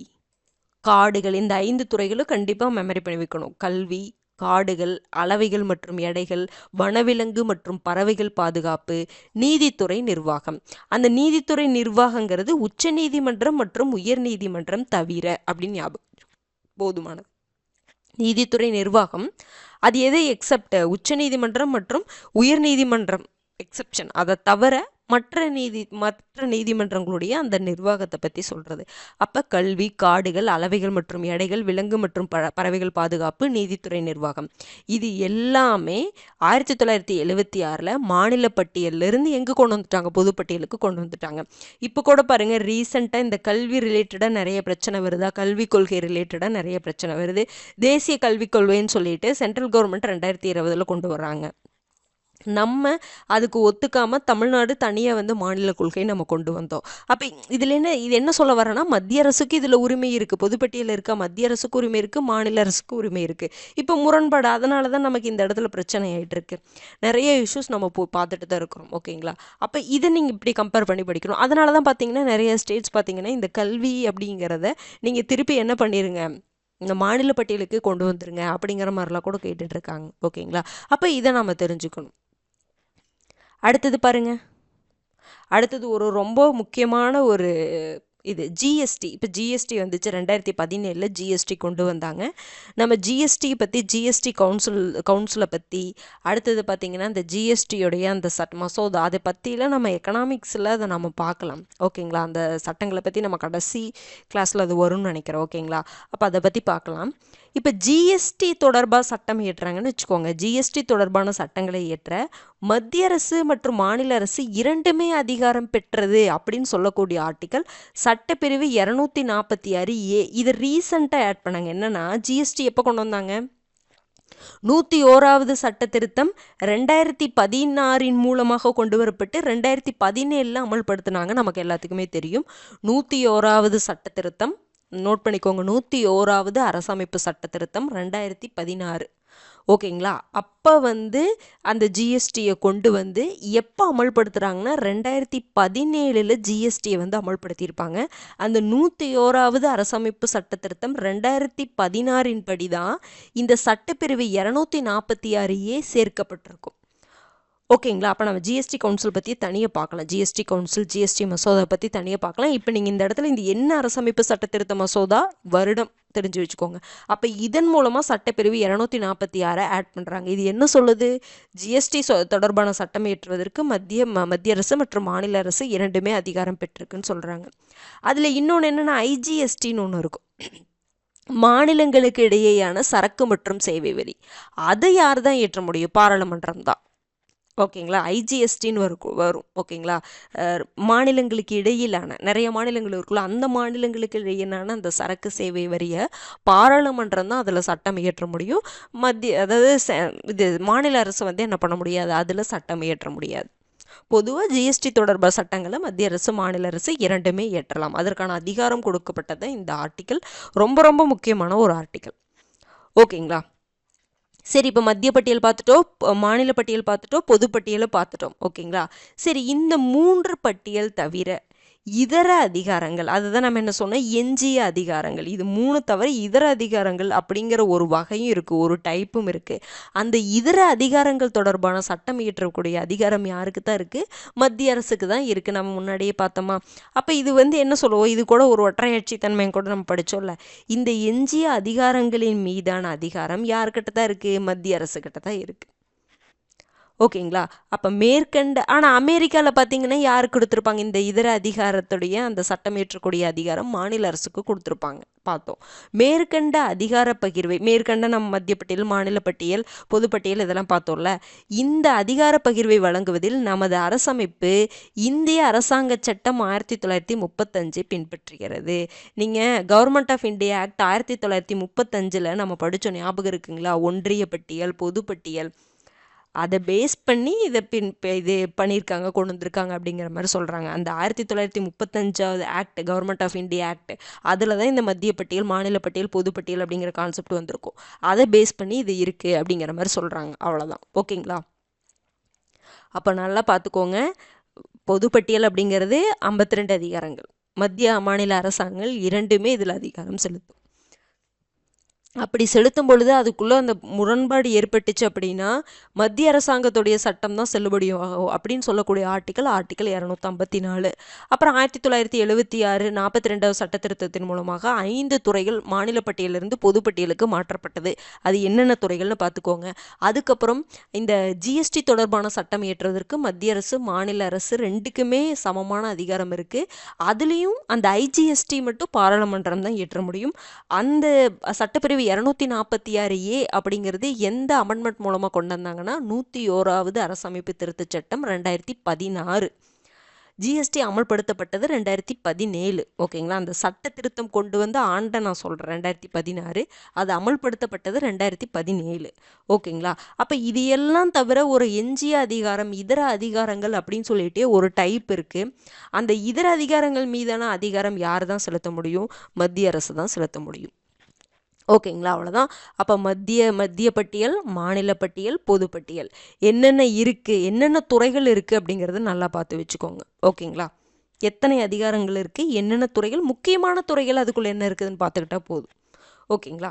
காடுகள். இந்த 5 துறைகளும் கண்டிப்பாக மெமரி பண்ணி வைக்கணும். கல்வி, காடுகள், அளவைகள் மற்றும் எடைகள், வனவிலங்கு மற்றும் பறவைகள் பாதுகாப்பு, நீதித்துறை நிர்வாகம். அந்த நீதித்துறை நிர்வாகங்கிறது உச்ச நீதிமன்றம் மற்றும் உயர் நீதிமன்றம் தவிர அப்படின்னு ஞாபகம் போதுமானது. நீதித்துறை நிர்வாகம் அது எதை எக்ஸப்ட், உச்ச நீதிமன்றம் மற்றும் உயர் நீதிமன்றம் எக்ஸப்ஷன், அதை தவிர மற்ற நீதிமன்றங்களுடைய அந்த நிர்வாகத்தை பற்றி சொல்கிறது. அப்போ கல்வி, காடுகள், அளவைகள் மற்றும் எடைகள், விலங்கு மற்றும் பறவைகள் பாதுகாப்பு, நீதித்துறை நிர்வாகம், இது எல்லாமே 1976 மாநில பட்டியலிருந்து எங்கே கொண்டு வந்துட்டாங்க, பொதுப்பட்டியலுக்கு கொண்டு வந்துட்டாங்க. இப்போ கூட பாருங்கள், ரீசெண்டாக இந்த கல்வி ரிலேட்டடாக நிறைய பிரச்சனை வருதா, கல்விக் கொள்கை ரிலேட்டடாக நிறைய பிரச்சனை வருது. தேசிய கல்விக் கொள்கைன்னு சொல்லிட்டு சென்ட்ரல் கவர்மெண்ட் 2020 கொண்டு வர்றாங்க. நம்ம அதுக்கு ஒத்துக்காமல் தமிழ்நாடு தனியாக மாநில கொள்கை நம்ம கொண்டு வந்தோம். அப்போ இதில் இது என்ன சொல்ல வரேன்னா, மத்திய அரசுக்கு இதில் உரிமை இருக்குது, பொதுப்பட்டியலில் இருக்க மத்திய அரசுக்கு உரிமை இருக்குது, மாநில அரசுக்கு உரிமை இருக்குது. இப்போ முரண்பாடு, அதனால தான் நமக்கு இந்த இடத்துல பிரச்சனை ஆகிட்டு இருக்கு. நிறைய இஷ்யூஸ் நம்ம பார்த்துட்டு தான் இருக்கிறோம். ஓகேங்களா? அப்போ இதை நீங்கள் இப்படி கம்பேர் பண்ணி படிக்கணும். அதனால தான் பார்த்தீங்கன்னா நிறைய ஸ்டேட்ஸ் பார்த்தீங்கன்னா இந்த கல்வி அப்படிங்கிறத நீங்கள் திருப்பி என்ன பண்ணிடுங்க, இந்த மாநில பட்டியலுக்கு கொண்டு வந்துருங்க அப்படிங்கிற மாதிரிலாம் கூட கேட்டுட்ருக்காங்க. ஓகேங்களா? அப்போ இதை நம்ம தெரிஞ்சுக்கணும். அடுத்தது பாருங்க, அடுத்தது ஒரு ரொம்ப முக்கியமான ஒரு இது ஜிஎஸ்டி. இப்போ ஜிஎஸ்டி வந்துச்சு 2017 ஜிஎஸ்டி கொண்டு வந்தாங்க. நம்ம ஜிஎஸ்டி பற்றி, ஜிஎஸ்டி கவுன்சிலை பற்றி, அடுத்தது பார்த்திங்கன்னா இந்த ஜிஎஸ்டியோடைய அந்த மசோதா, அதை பற்றிலாம் நம்ம எக்கனாமிக்ஸில் அதை நம்ம பார்க்கலாம். ஓகேங்களா? அந்த சட்டங்களை பற்றி நம்ம கடைசி கிளாஸில் அது வரும்னு நினைக்கிறோம். ஓகேங்களா? அப்போ அதை பற்றி பார்க்கலாம். இப்போ ஜிஎஸ்டி தொடர்பாக சட்டம் இயற்றுறாங்கன்னு வச்சுக்கோங்க. ஜிஎஸ்டி தொடர்பான சட்டங்களை இயற்ற மத்திய அரசு மற்றும் மாநில அரசு இரண்டுமே அதிகாரம் பெற்றது அப்படின்னு சொல்லக்கூடிய ஆர்டிக்கல் சட்டப்பிரிவு 246A. இது ரீசெண்டாக ஆட் பண்ணாங்க. என்னன்னா, ஜிஎஸ்டி எப்போ கொண்டு வந்தாங்க, 101வது சட்ட திருத்தம் 2016 மூலமாக கொண்டு வரப்பட்டு 2017 அமல்படுத்தினாங்க. நமக்கு எல்லாத்துக்குமே தெரியும். 101வது சட்ட திருத்தம், நோட் பண்ணிக்கோங்க, 101வது அரசமைப்பு சட்ட திருத்தம் 2016. ஓகேங்களா? அப்போ அந்த ஜிஎஸ்டியை கொண்டு வந்து எப்போ அமல்படுத்துகிறாங்கன்னா 2017 ஜிஎஸ்டியை அமல்படுத்தியிருப்பாங்க. அந்த 101வது அரசமைப்பு சட்ட திருத்தம் 2016 படி தான் இந்த சட்டப்பிரிவு 246A சேர்க்கப்பட்டிருக்கும். ஓகேங்களா? அப்போ நம்ம ஜிஎஸ்டி கவுன்சில் பற்றி தனியாக பார்க்கலாம். ஜிஎஸ்டி கவுன்சில், ஜிஎஸ்டி மசோதா பற்றி தனியாக பார்க்கலாம். இப்போ நீங்கள் இந்த இடத்துல இந்த என்ன அரசமைப்பு சட்ட திருத்த மசோதா வருடம் தெரிஞ்சு வச்சுக்கோங்க. அப்போ இதன் மூலமாக சட்டப்பிரிவு 246 ஆட் பண்ணுறாங்க. இது என்ன சொல்லுது, ஜிஎஸ்டி தொடர்பான சட்டம் இயற்றுவதற்கு மத்திய அரசு மற்றும் மாநில அரசு இரண்டுமே அதிகாரம் பெற்றிருக்குன்னு சொல்கிறாங்க. அதில் இன்னொன்று என்னென்னா, ஐஜிஎஸ்டின்னு ஒன்று இருக்கும், மாநிலங்களுக்கு இடையேயான சரக்கு மற்றும் சேவை வரி. அதை யார் தான் ஏற்ற முடியும், பாராளுமன்றம் தான். ஓகேங்களா? ஐஜிஎஸ்டின்னு வரும். ஓகேங்களா? மாநிலங்களுக்கு இடையிலான, நிறைய மாநிலங்கள் இருக்குல்ல, அந்த மாநிலங்களுக்கு இடையிலான அந்த சரக்கு சேவை வரியை பாராளுமன்றம் தான் அதில் சட்டம் இயற்ற முடியும். இது மாநில அரசு என்ன பண்ண முடியாது, அதில் சட்டம் இயற்ற முடியாது. பொதுவாக ஜிஎஸ்டி தொடர்பான சட்டங்களை மத்திய அரசு, மாநில அரசு இரண்டுமே இயற்றலாம். அதற்கான அதிகாரம் கொடுக்கப்பட்டது இந்த ஆர்டிக்கல். ரொம்ப ரொம்ப முக்கியமான ஒரு ஆர்டிக்கல். ஓகேங்களா? சரி, இப்போ மத்திய பட்டியல் பார்த்துட்டோம், மாநில பட்டியல் பார்த்துட்டோம், பொதுப்பட்டியலை பார்த்துட்டோம். ஓகேங்களா? சரி, இந்த 3 பட்டியல் தவிர இதர அதிகாரங்கள், அதுதான் நம்ம என்ன சொன்னோம், எஞ்சிய அதிகாரங்கள். இது 3 தவிர இதர அதிகாரங்கள் அப்படிங்கிற ஒரு வகையும் இருக்குது, ஒரு டைப்பும் இருக்குது. அந்த இதர அதிகாரங்கள் தொடர்பான சட்டம் இயற்றக்கூடிய அதிகாரம் யாருக்கு தான் இருக்குது, மத்திய அரசுக்கு தான் இருக்குது. நம்ம முன்னாடியே பார்த்தோமா? அப்போ இது என்ன சொல்லுவோம், இது கூட ஒரு ஒற்றையாட்சி தன்மையை கூட நம்ம படித்தோம்ல. இந்த எஞ்சிய அதிகாரங்களின் மீதான அதிகாரம் யாருக்கிட்ட தான் இருக்குது, மத்திய அரசுக்கிட்ட தான் இருக்குது. ஓகேங்களா? அப்போ ஆனால் அமெரிக்காவில் பார்த்தீங்கன்னா யாருக்கு கொடுத்துருப்பாங்க, இந்த இதர அதிகாரத்துடைய அந்த சட்டம் ஏற்றக்கூடிய அதிகாரம் மாநில அரசுக்கு கொடுத்துருப்பாங்க, பார்த்தோம். மேற்கண்ட அதிகார பகிர்வை, மேற்கண்ட நம்ம மத்திய பட்டியல், மாநில பட்டியல், பொதுப்பட்டியல் இதெல்லாம் பார்த்தோம்ல. இந்த அதிகார பகிர்வை வழங்குவதில் நமது அரசமைப்பு இந்திய அரசாங்க சட்டம் 1935 பின்பற்றுகிறது. நீங்கள் கவர்மெண்ட் ஆஃப் இந்தியா ஆக்ட் 1935 நம்ம படித்தோம், ஞாபகம் இருக்குங்களா? ஒன்றிய பட்டியல், பொதுப்பட்டியல், அதை பேஸ் பண்ணி இது பண்ணியிருக்காங்க, கொண்டு வந்திருக்காங்க அப்படிங்கிற மாதிரி சொல்கிறாங்க. அந்த 1935 act, government of India act, அதில் தான் இந்த மத்திய பட்டியல், மாநில பட்டியல், பொதுப்பட்டியல் அப்படிங்கிற கான்செப்ட் வந்திருக்கும். அதை பேஸ் பண்ணி இது இருக்குது அப்படிங்கிற மாதிரி சொல்கிறாங்க. அவ்வளோதான். ஓகேங்களா? அப்போ நல்லா பார்த்துக்கோங்க, பொதுப்பட்டியல் அப்படிங்கிறது 52 அதிகாரங்கள், மத்திய மாநில அரசாங்கங்கள் இரண்டுமே இதில் அதிகாரம் செலுத்தும். அப்படி செலுத்தும் பொழுது அதுக்குள்ளே அந்த முரண்பாடு ஏற்பட்டுச்சு அப்படின்னா மத்திய அரசாங்கத்துடைய சட்டம் தான் செல்லுபடியாகும் அப்படின்னு சொல்லக்கூடிய ஆர்டிக்கல் 254. அப்புறம் 1976 42வது சட்ட திருத்தத்தின் மூலமாக 5 துறைகள் மாநில பட்டியலிருந்து பொதுப்பட்டியலுக்கு மாற்றப்பட்டது. அது என்னென்ன துறைகள்னு பார்த்துக்கோங்க. அதுக்கப்புறம் இந்த ஜிஎஸ்டி தொடர்பான சட்டம் இயற்றுவதற்கு மத்திய அரசு மாநில அரசு ரெண்டுக்குமே சமமான அதிகாரம் இருக்குது. அதுலேயும் அந்த ஐஜிஎஸ்டி மட்டும் பாராளுமன்றம் தான் இயற்ற முடியும். அந்த சட்டப்பிரிவு 246A அப்படிங்கிறது எந்த அமெண்ட்மெண்ட் மூலமாக கொண்டு வந்தாங்கன்னா 101வது அரசமைப்பு திருத்தச் சட்டம் 2016. ஜிஎஸ்டி அமல்படுத்தப்பட்டது 2017. ஓகேங்களா, அந்த சட்ட திருத்தம் கொண்டு வந்த ஆண்டை நான் சொல்கிறேன் 2016, அது அமல்படுத்தப்பட்டது 2017. ஓகேங்களா, அப்போ இது எல்லாம் தவிர ஒரு எஞ்சிய அதிகாரம் இதர அதிகாரங்கள் அப்படின்னு சொல்லிட்டு ஒரு டைப் இருக்குது. அந்த இதர அதிகாரங்கள் மீதான அதிகாரம் யார் தான் செலுத்த முடியும்? மத்திய அரசு தான் செலுத்த முடியும். ஓகேங்களா, அவ்வளோதான். அப்போ மத்திய பட்டியல், மாநில பட்டியல், பொதுப்பட்டியல் என்னென்ன இருக்குது, என்னென்ன துறைகள் இருக்குது அப்படிங்கிறத நல்லா பார்த்து வச்சுக்கோங்க. ஓகேங்களா, எத்தனை அதிகாரங்கள் இருக்குது, என்னென்ன துறைகள், முக்கியமான துறைகள் அதுக்குள்ளே என்ன இருக்குதுன்னு பார்த்துக்கிட்டா போதும். ஓகேங்களா,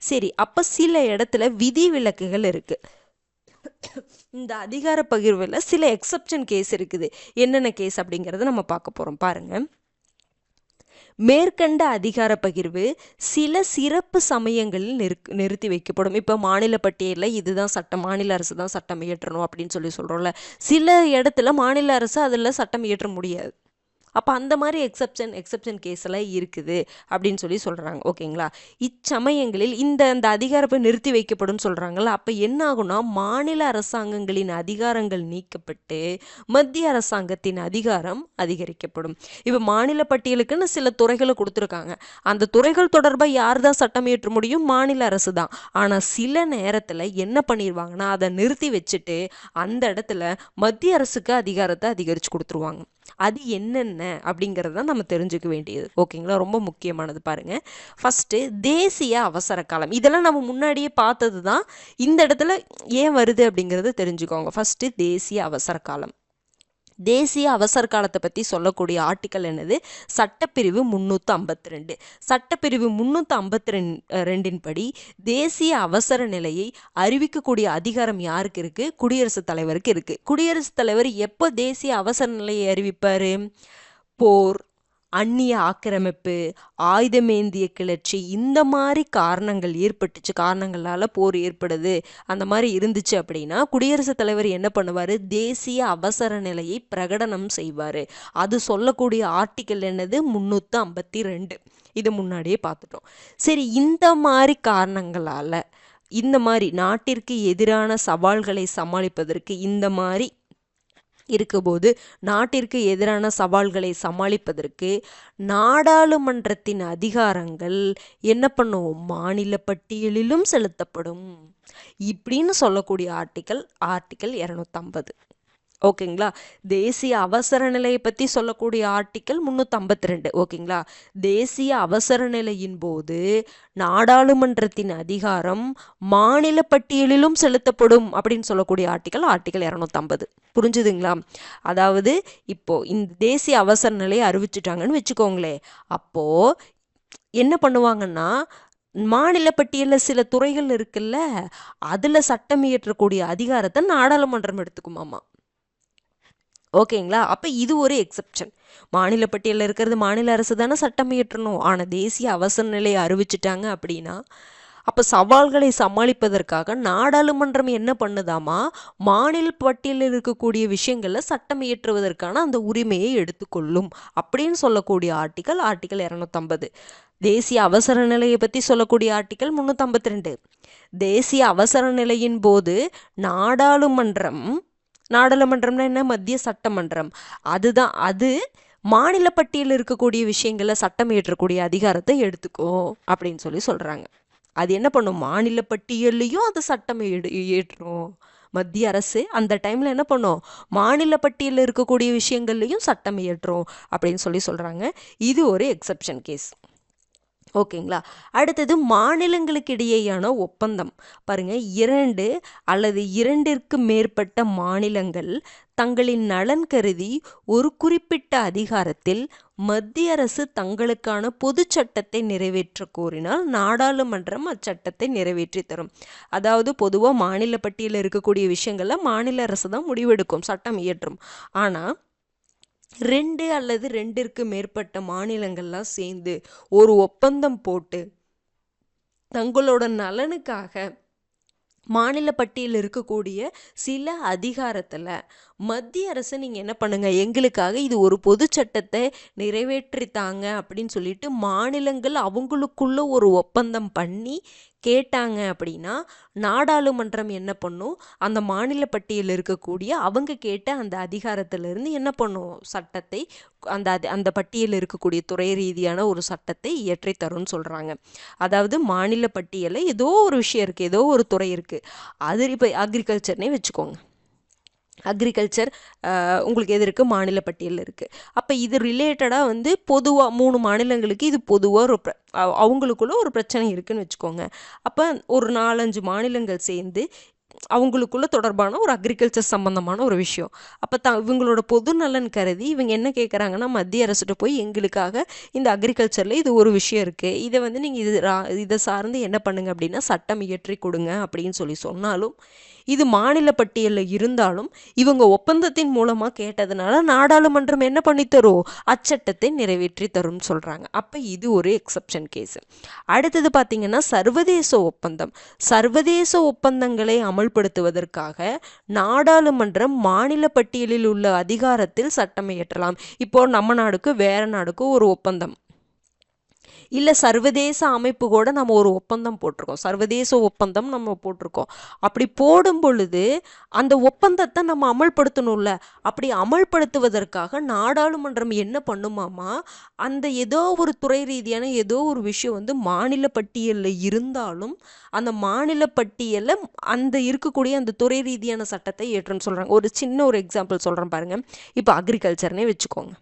சரி. அப்போ சில இடத்துல விதிவிலக்குகள் இருக்குது. இந்த அதிகார பகிர்வில் சில எக்ஸப்ஷன் கேஸ் இருக்குது. என்னென்ன கேஸ் அப்படிங்கிறத நம்ம பார்க்க போகிறோம். பாருங்கள், மேற்கண்ட அதிகார பகிர்வு சில சிறப்பு சமயங்களில் நிறுத்தி வைக்கப்படும். இப்போ மாநில பட்டியலில் இதுதான் சட்டம், மாநில அரசு தான் சட்டம் இயற்றணும் அப்படின்னு சொல்கிறோம்ல. சில இடத்துல மாநில அரசு அதில் சட்டம் இயற்ற முடியாது. அப்போ அந்த மாதிரி எக்ஸப்ஷன் கேஸ் எல்லாம் இருக்குது அப்படின்னு சொல்கிறாங்க. ஓகேங்களா, இச்சமயங்களில் அந்த அதிகாரத்தை நிறுத்தி வைக்கப்படும் சொல்கிறாங்கல்ல. அப்போ என்ன ஆகும்னா மாநில அரசாங்கங்களின் அதிகாரங்கள் நீக்கப்பட்டு மத்திய அரசாங்கத்தின் அதிகாரம் அதிகரிக்கப்படும். இப்போ மாநில பட்டியலுக்குன்னு சில துறைகளை கொடுத்துருக்காங்க. அந்த துறைகள் தொடர்பாக யார் தான் சட்டம் இயற்ற முடியும்? மாநில அரசு தான். ஆனால் சில நேரத்தில் என்ன பண்ணிடுவாங்கன்னா அதை நிறுத்தி வச்சுட்டு அந்த இடத்துல மத்திய அரசுக்கு அதிகாரத்தை அதிகரித்து கொடுத்துருவாங்க. அது என்னென்ன அப்படிங்கிறத நம்ம தெரிஞ்சுக்க வேண்டியது. ஓகேங்களா, ரொம்ப முக்கியமானது. பாருங்கள், ஃபஸ்ட்டு தேசிய அவசர காலம். இதெல்லாம் நம்ம முன்னாடியே பார்த்தது தான். இந்த இடத்துல ஏன் வருது அப்படிங்கிறத தெரிஞ்சுக்கோங்க. ஃபஸ்ட்டு தேசிய அவசர காலம். தேசிய அவசர காலத்தை பற்றி சொல்லக்கூடிய ஆர்டிக்கல் என்னது? சட்டப்பிரிவு 352. சட்டப்பிரிவு 352 படி தேசிய அவசர நிலையை அறிவிக்கக்கூடிய அதிகாரம் யாருக்கு இருக்குது? குடியரசுத் தலைவருக்கு இருக்குது. குடியரசுத் தலைவர் எப்போ தேசிய அவசர நிலையை அறிவிப்பார்? போர், அந்நிய ஆக்கிரமிப்பு, ஆயுதமேந்திய கிளர்ச்சி, இந்த மாதிரி காரணங்களால் போர் ஏற்படுது, அந்த மாதிரி இருந்துச்சு அப்படின்னா குடியரசுத் தலைவர் என்ன பண்ணுவார்? தேசிய அவசர நிலையை பிரகடனம் செய்வார். அது சொல்லக்கூடிய ஆர்டிக்கல் என்னது? 352. இது முன்னாடியே பார்த்துட்டோம். சரி, இந்த மாதிரி காரணங்களால், இந்த மாதிரி நாட்டிற்கு எதிரான சவால்களை சமாளிப்பதற்கு, இந்த மாதிரி இருக்கும்போது நாட்டிற்கு எதிரான சவால்களை சமாளிப்பதற்கு நாடாளுமன்றத்தின் அதிகாரங்கள் என்ன பண்ணும்? மாநில பட்டியலிலும் செலுத்தப்படும் இப்படின்னு சொல்லக்கூடிய ஆர்டிக்கல் 250. ஓகேங்களா, தேசிய அவசர நிலையை பற்றி சொல்லக்கூடிய ஆர்டிக்கல் 352. ஓகேங்களா, தேசிய அவசர நிலையின் போது நாடாளுமன்றத்தின் அதிகாரம் மாநில பட்டியலிலும் செலுத்தப்படும் அப்படின்னு சொல்லக்கூடிய ஆர்டிக்கல் 250. புரிஞ்சுதுங்களா? அதாவது இப்போ இந்த தேசிய அவசர நிலையை அறிவிச்சுட்டாங்கன்னு வச்சுக்கோங்களே, அப்போ என்ன பண்ணுவாங்கன்னா மாநில பட்டியலில் சில துறைகள் இருக்குல்ல, அதில் சட்டம் இயற்றக்கூடிய அதிகாரத்தை நாடாளுமன்றம் எடுத்துக்குமாமா. ஓகேங்களா, அப்போ இது ஒரு எக்ஸப்ஷன். மாநில பட்டியலில் இருக்கிறது மாநில அரசு தானே சட்டம் இயற்றணும். ஆனால் தேசிய அவசர நிலையை அறிவிச்சிட்டாங்க அப்படின்னா அப்போ சவால்களை சமாளிப்பதற்காக நாடாளுமன்றம் என்ன பண்ணுதாமா? மாநில பட்டியலில் இருக்கக்கூடிய விஷயங்களில் சட்டம் இயற்றுவதற்கான அந்த உரிமையை எடுத்துக்கொள்ளும் அப்படின்னு சொல்லக்கூடிய ஆர்டிக்கல் 250. தேசிய அவசர நிலையை பற்றி சொல்லக்கூடிய ஆர்டிக்கல் 352. தேசிய அவசர நிலையின் போது நாடாளுமன்றம்னா என்ன? மத்திய சட்டமன்றம். அதுதான், அது மாநில பட்டியலில் இருக்கக்கூடிய விஷயங்களை சட்டம் இயற்றக்கூடிய அதிகாரத்தை எடுத்துக்கும் அப்படின்னு சொல்கிறாங்க. அது என்ன பண்ணும்? மாநில பட்டியல்லையும் அது சட்டம் இயற்றும். மத்திய அரசு அந்த டைமில் என்ன பண்ணும்? மாநில பட்டியலில் இருக்கக்கூடிய விஷயங்கள்லையும் சட்டம் இயற்றும் அப்படின்னு சொல்கிறாங்க. இது ஒரு எக்ஸப்ஷன் கேஸ். ஓகேங்களா. அடுத்தது மாநிலங்களுக்கு இடையேயான ஒப்பந்தம். பாருங்க, 2 அல்லது 2ற்கு மேற்பட்ட மாநிலங்கள் தங்களின் நலன் கருதி ஒரு குறிப்பிட்ட அதிகாரத்தில் மத்திய அரசு தங்களுக்கான பொது சட்டத்தை நிறைவேற்ற கோரினால் நாடாளுமன்றம் அச்சட்டத்தை நிறைவேற்றி தரும். அதாவது பொதுவாக மாநில பட்டியலில் இருக்கக்கூடிய விஷயங்கள்ல மாநில அரசு தான் முடிவெடுக்கும், சட்டம் இயற்றும். ஆனால் 2 அல்லது 2ற்கு மேற்பட்ட மாநிலங்கள்லாம் சேர்ந்து ஒரு ஒப்பந்தம் போட்டு தங்களோட நலனுக்காக மாநில பட்டியலில் இருக்கக்கூடிய சில அதிகாரத்தில் மத்திய அரசு நீங்கள் என்ன பண்ணுங்க, எங்களுக்காக இது ஒரு பொது சட்டத்தை நிறைவேற்றித்தாங்க அப்படின்னு சொல்லிட்டு மாநிலங்கள் அவங்களுக்குள்ள ஒரு ஒப்பந்தம் பண்ணி கேட்டாங்க அப்படின்னா நாடாளுமன்றம் என்ன பண்ணும், அந்த மாநில பட்டியலில் இருக்கக்கூடிய அவங்க கேட்ட அந்த அதிகாரத்திலிருந்து என்ன பண்ணும், சட்டத்தை அந்த பட்டியலில் இருக்கக்கூடிய துறை ரீதியான ஒரு சட்டத்தை இயற்றி தரும்னு சொல்கிறாங்க. அதாவது மாநில பட்டியலில் ஏதோ ஒரு விஷயம் இருக்குது, ஏதோ ஒரு துறை இருக்குது. அது இப்போ அக்ரிகல்ச்சர்னே வச்சுக்கோங்க. அக்ரிகல்ச்சர் உங்களுக்கு எது இருக்குது, மாநில பட்டியலில் இருக்குது. அப்போ இது ரிலேட்டடாக வந்து பொதுவாக 3 மாநிலங்களுக்கு இது பொதுவாக ஒரு அவங்களுக்குள்ள ஒரு பிரச்சனை இருக்குதுன்னு வச்சுக்கோங்க. அப்போ ஒரு 4-5 மாநிலங்கள் சேர்ந்து அவங்களுக்குள்ள தொடர்பான ஒரு அக்ரிகல்ச்சர் சம்பந்தமான ஒரு விஷயம். அப்போ இவங்களோட பொது நலன் கருதி இவங்க என்ன கேட்குறாங்கன்னா, மத்திய அரசுகிட்ட போய் எங்களுக்காக இந்த அக்ரிகல்ச்சரில் இது ஒரு விஷயம் இருக்குது, இதை வந்து நீங்கள் இதை சார்ந்து என்ன பண்ணுங்க அப்படின்னா சட்டம் இயற்றி கொடுங்க அப்படின்னு சொன்னாலும் இது மாநில பட்டியலில் இருந்தாலும் இவங்க ஒப்பந்தத்தின் மூலமாக கேட்டதுனால நாடாளுமன்றம் என்ன பண்ணி தரும், அச்சட்டத்தை நிறைவேற்றி தரும்னு சொல்கிறாங்க. அப்போ இது ஒரு எக்ஸப்ஷன் கேஸ். அடுத்தது பார்த்திங்கன்னா சர்வதேச ஒப்பந்தம். சர்வதேச ஒப்பந்தங்களை அமல்படுத்துவதற்காக நாடாளுமன்றம் மாநில பட்டியலில் உள்ள அதிகாரத்தில் சட்டம் இயற்றலாம். இப்போ நம்ம நாடுக்கு வேற நாடுக்கு ஒரு ஒப்பந்தம் இல்லை, சர்வதேச அமைப்பு கூட நம்ம ஒரு ஒப்பந்தம் போட்டிருக்கோம், சர்வதேச ஒப்பந்தம் நம்ம போட்டிருக்கோம். அப்படி போடும் பொழுது அந்த ஒப்பந்தத்தை நம்ம அமல்படுத்தணும்ல. அப்படி அமல்படுத்துவதற்காக நாடாளுமன்றம் என்ன பண்ணுமாமா, அந்த ஏதோ ஒரு துறை ரீதியான ஏதோ ஒரு விஷயம் வந்து மாநில பட்டியலில் இருந்தாலும் அந்த மாநில பட்டியலில் அந்த இருக்கக்கூடிய அந்த துறை ரீதியான சட்டத்தை ஏற்றுன்னு சொல்கிறாங்க. ஒரு சின்ன ஒரு எக்ஸாம்பிள் சொல்கிறேன் பாருங்கள். இப்போ அக்ரிகல்ச்சர்னே வச்சுக்கோங்க,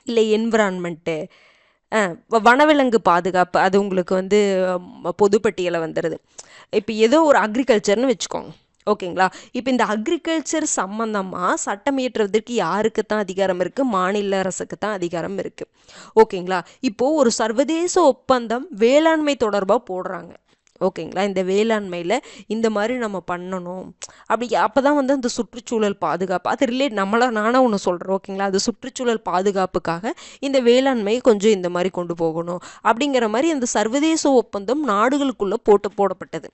இல்லை என்விரான்மெண்ட்டு, வனவிலங்கு பாதுகாப்பு, அது உங்களுக்கு வந்து பொதுப்பட்டியலில் வந்துடுது. இப்போ ஏதோ ஒரு அக்ரிகல்ச்சர்னு வச்சுக்கோங்க, ஓகேங்களா. இப்போ இந்த அக்ரிகல்ச்சர் சம்மந்தமாக சட்டம் இயற்றுவதற்கு யாருக்கு தான் அதிகாரம் இருக்குது, மாநில அரசுக்கு தான் அதிகாரம் இருக்குது, ஓகேங்களா. இப்போது ஒரு சர்வதேச ஒப்பந்தம் வேளாண்மை தொடர்பாக போடுறாங்க, ஓகேங்களா. இந்த வேளாண்மையில் இந்த மாதிரி நம்ம பண்ணணும் அப்போ தான் வந்து அந்த சுற்றுச்சூழல் பாதுகாப்பு அது நானாக ஒன்று சொல்கிறேன், ஓகேங்களா. அது சுற்றுச்சூழல் பாதுகாப்புக்காக இந்த வேளாண்மையை கொஞ்சம் இந்த மாதிரி கொண்டு போகணும் அப்படிங்கிற மாதிரி அந்த சர்வதேச ஒப்பந்தம் நாடுகளுக்குள்ளே போடப்பட்டது.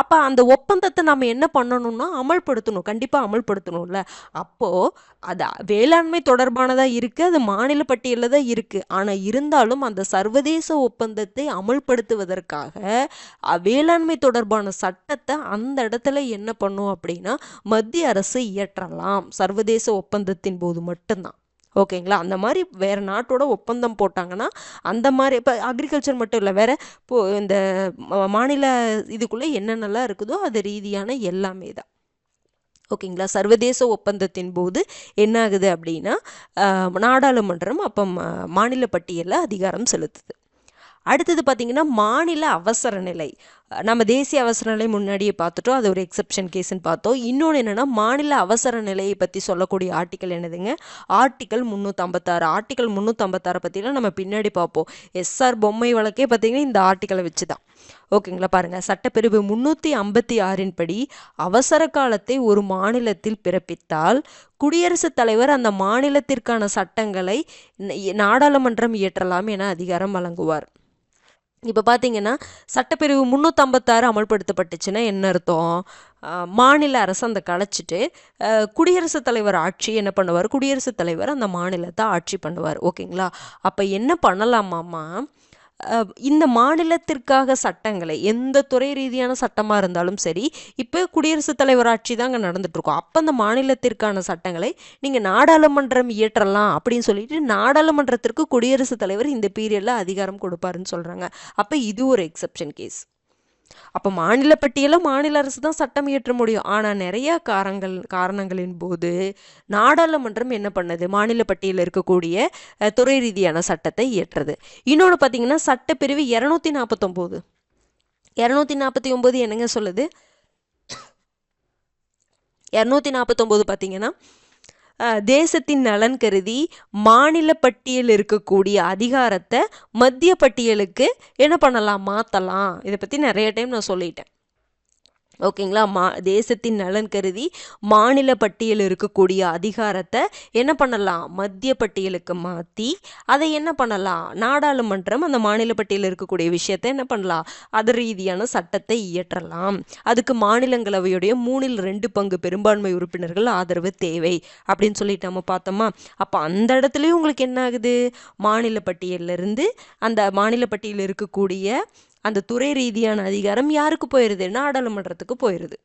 அப்போ அந்த ஒப்பந்தத்தை நம்ம என்ன பண்ணணும்னா அமல்படுத்தணும், கண்டிப்பாக அமல்படுத்தணும்ல. அப்போது அது வேளாண்மை தொடர்பானதாக இருக்குது, அது மாநில பட்டியலில் தான் இருக்குது. ஆனால் இருந்தாலும் அந்த சர்வதேச ஒப்பந்தத்தை அமல்படுத்துவதற்காக வேளாண்மை தொடர்பான சட்டத்தை அந்த இடத்துல என்ன பண்ணும் அப்படின்னா மத்திய அரசு இயற்றலாம், சர்வதேச ஒப்பந்தத்தின் போது மட்டும்தான், ஓகேங்களா. அந்த மாதிரி வேறு நாட்டோட ஒப்பந்தம் போட்டாங்கன்னா அந்த மாதிரி இப்போ அக்ரிகல்ச்சர் மட்டும் இல்லை, வேறு இப்போது இந்த மாநில இதுக்குள்ளே என்னென்னலாம் இருக்குதோ அது ரீதியான எல்லாமே தான், ஓகேங்களா. சர்வதேச ஒப்பந்தத்தின் போது என்ன ஆகுது அப்படின்னா நாடாளுமன்றம் அப்போ மாநில பட்டியலில் அதிகாரம் செலுத்துது. அடுத்தது பார்த்திங்கன்னா மாநில அவசர நிலை. நம்ம தேசிய அவசர நிலை முன்னாடியே பார்த்துட்டோம், அது ஒரு எக்ஸப்ஷன் கேஸ்ன்னு பார்த்தோம். இன்னொன்று என்னென்னா மாநில அவசர நிலையை பற்றி சொல்லக்கூடிய ஆர்டிக்கல் என்னதுங்க, ஆர்டிக்கல் 356. ஆர்டிக்கல் 356 பற்றிலாம் நம்ம பின்னாடி பார்ப்போம். எஸ்ஆர் பொம்மை வழக்கே பார்த்திங்கன்னா இந்த ஆர்டிக்கலை வச்சு தான், ஓகேங்களா. பாருங்கள், சட்டப்பிரிவு 356 படி அவசர காலத்தை ஒரு மாநிலத்தில் பிறப்பித்தால் குடியரசுத் தலைவர் அந்த மாநிலத்திற்கான சட்டங்களை நாடாளுமன்றம் இயற்றலாம் என அதிகாரம் வழங்குவார். இப்போ பார்த்தீங்கன்னா சட்டப்பிரிவு 356 அமல்படுத்தப்பட்டுச்சுன்னா என்ன அர்த்தம், மாநில அரசு அந்த கலைச்சிட்டு குடியரசுத் தலைவர் ஆட்சி என்ன பண்ணுவார், குடியரசுத் தலைவர் அந்த மாநிலத்தை ஆட்சி பண்ணுவார், ஓகேங்களா. அப்போ என்ன பண்ணலாமாம்மா, இந்த மாநிலத்திற்காக சட்டங்களை எந்த துறை ரீதியான சட்டமாக இருந்தாலும் சரி, இப்போ குடியரசுத் தலைவர் ஆட்சி தான் அங்கே நடந்துட்டுருக்கோம், அப்போ அந்த மாநிலத்திற்கான சட்டங்களை நீங்கள் நாடாளுமன்றம் இயற்றலாம் அப்படின்னு சொல்லிட்டு நாடாளுமன்றத்திற்கு குடியரசுத் தலைவர் இந்த பீரியடில் அதிகாரம் கொடுப்பாருன்னு சொல்கிறாங்க. அப்போ இது ஒரு எக்ஸப்ஷன் கேஸ், அப்போ மாநில பட்டியலில் மாநில அரசு தான் சட்டம் இயற்ற முடியும். ஆனால் நிறைய காரணங்களின் போது நாடாளுமன்றம் என்ன பண்ணுது, மாநில பட்டியலில் இருக்கக்கூடிய துறை ரீதியான சட்டத்தை இயற்றுறது. இன்னொன்று பார்த்தீங்கன்னா சட்டப்பிரிவு 249. 249 என்னங்க சொல்லுது? 249 பார்த்தீங்கன்னா தேசத்தின் நலன் கருதி மாநில பட்டியல் இருக்கக்கூடிய அதிகாரத்தை மத்திய பட்டியலுக்கு என்ன பண்ணலாம், மாற்றலாம். இதை பற்றி நிறைய டைம் நான் சொல்லிட்டேன். ஓகேங்களா? தேசத்தின் நலன் கருதி மாநில பட்டியல் இருக்கக்கூடிய அதிகாரத்தை என்ன பண்ணலாம், மத்திய பட்டியலுக்கு மாற்றி அதை என்ன பண்ணலாம், நாடாளுமன்றம் அந்த மாநில பட்டியலில் இருக்கக்கூடிய விஷயத்தை என்ன பண்ணலாம், அது ரீதியான சட்டத்தை இயற்றலாம். அதுக்கு மாநிலங்களவையுடைய 3/2 பங்கு பெரும்பான்மை உறுப்பினர்கள் ஆதரவு தேவை அப்படின்னு சொல்லிட்டு நம்ம பார்த்தோமா. அப்போ அந்த இடத்துலையும் உங்களுக்கு என்ன ஆகுது, மாநில பட்டியலிருந்து அந்த மாநில பட்டியலில் இருக்கக்கூடிய அந்த துறை ரீதியான அதிகாரம் யாருக்கு போயிடுது, நாடாளுமன்றத்துக்கு போயிடுது.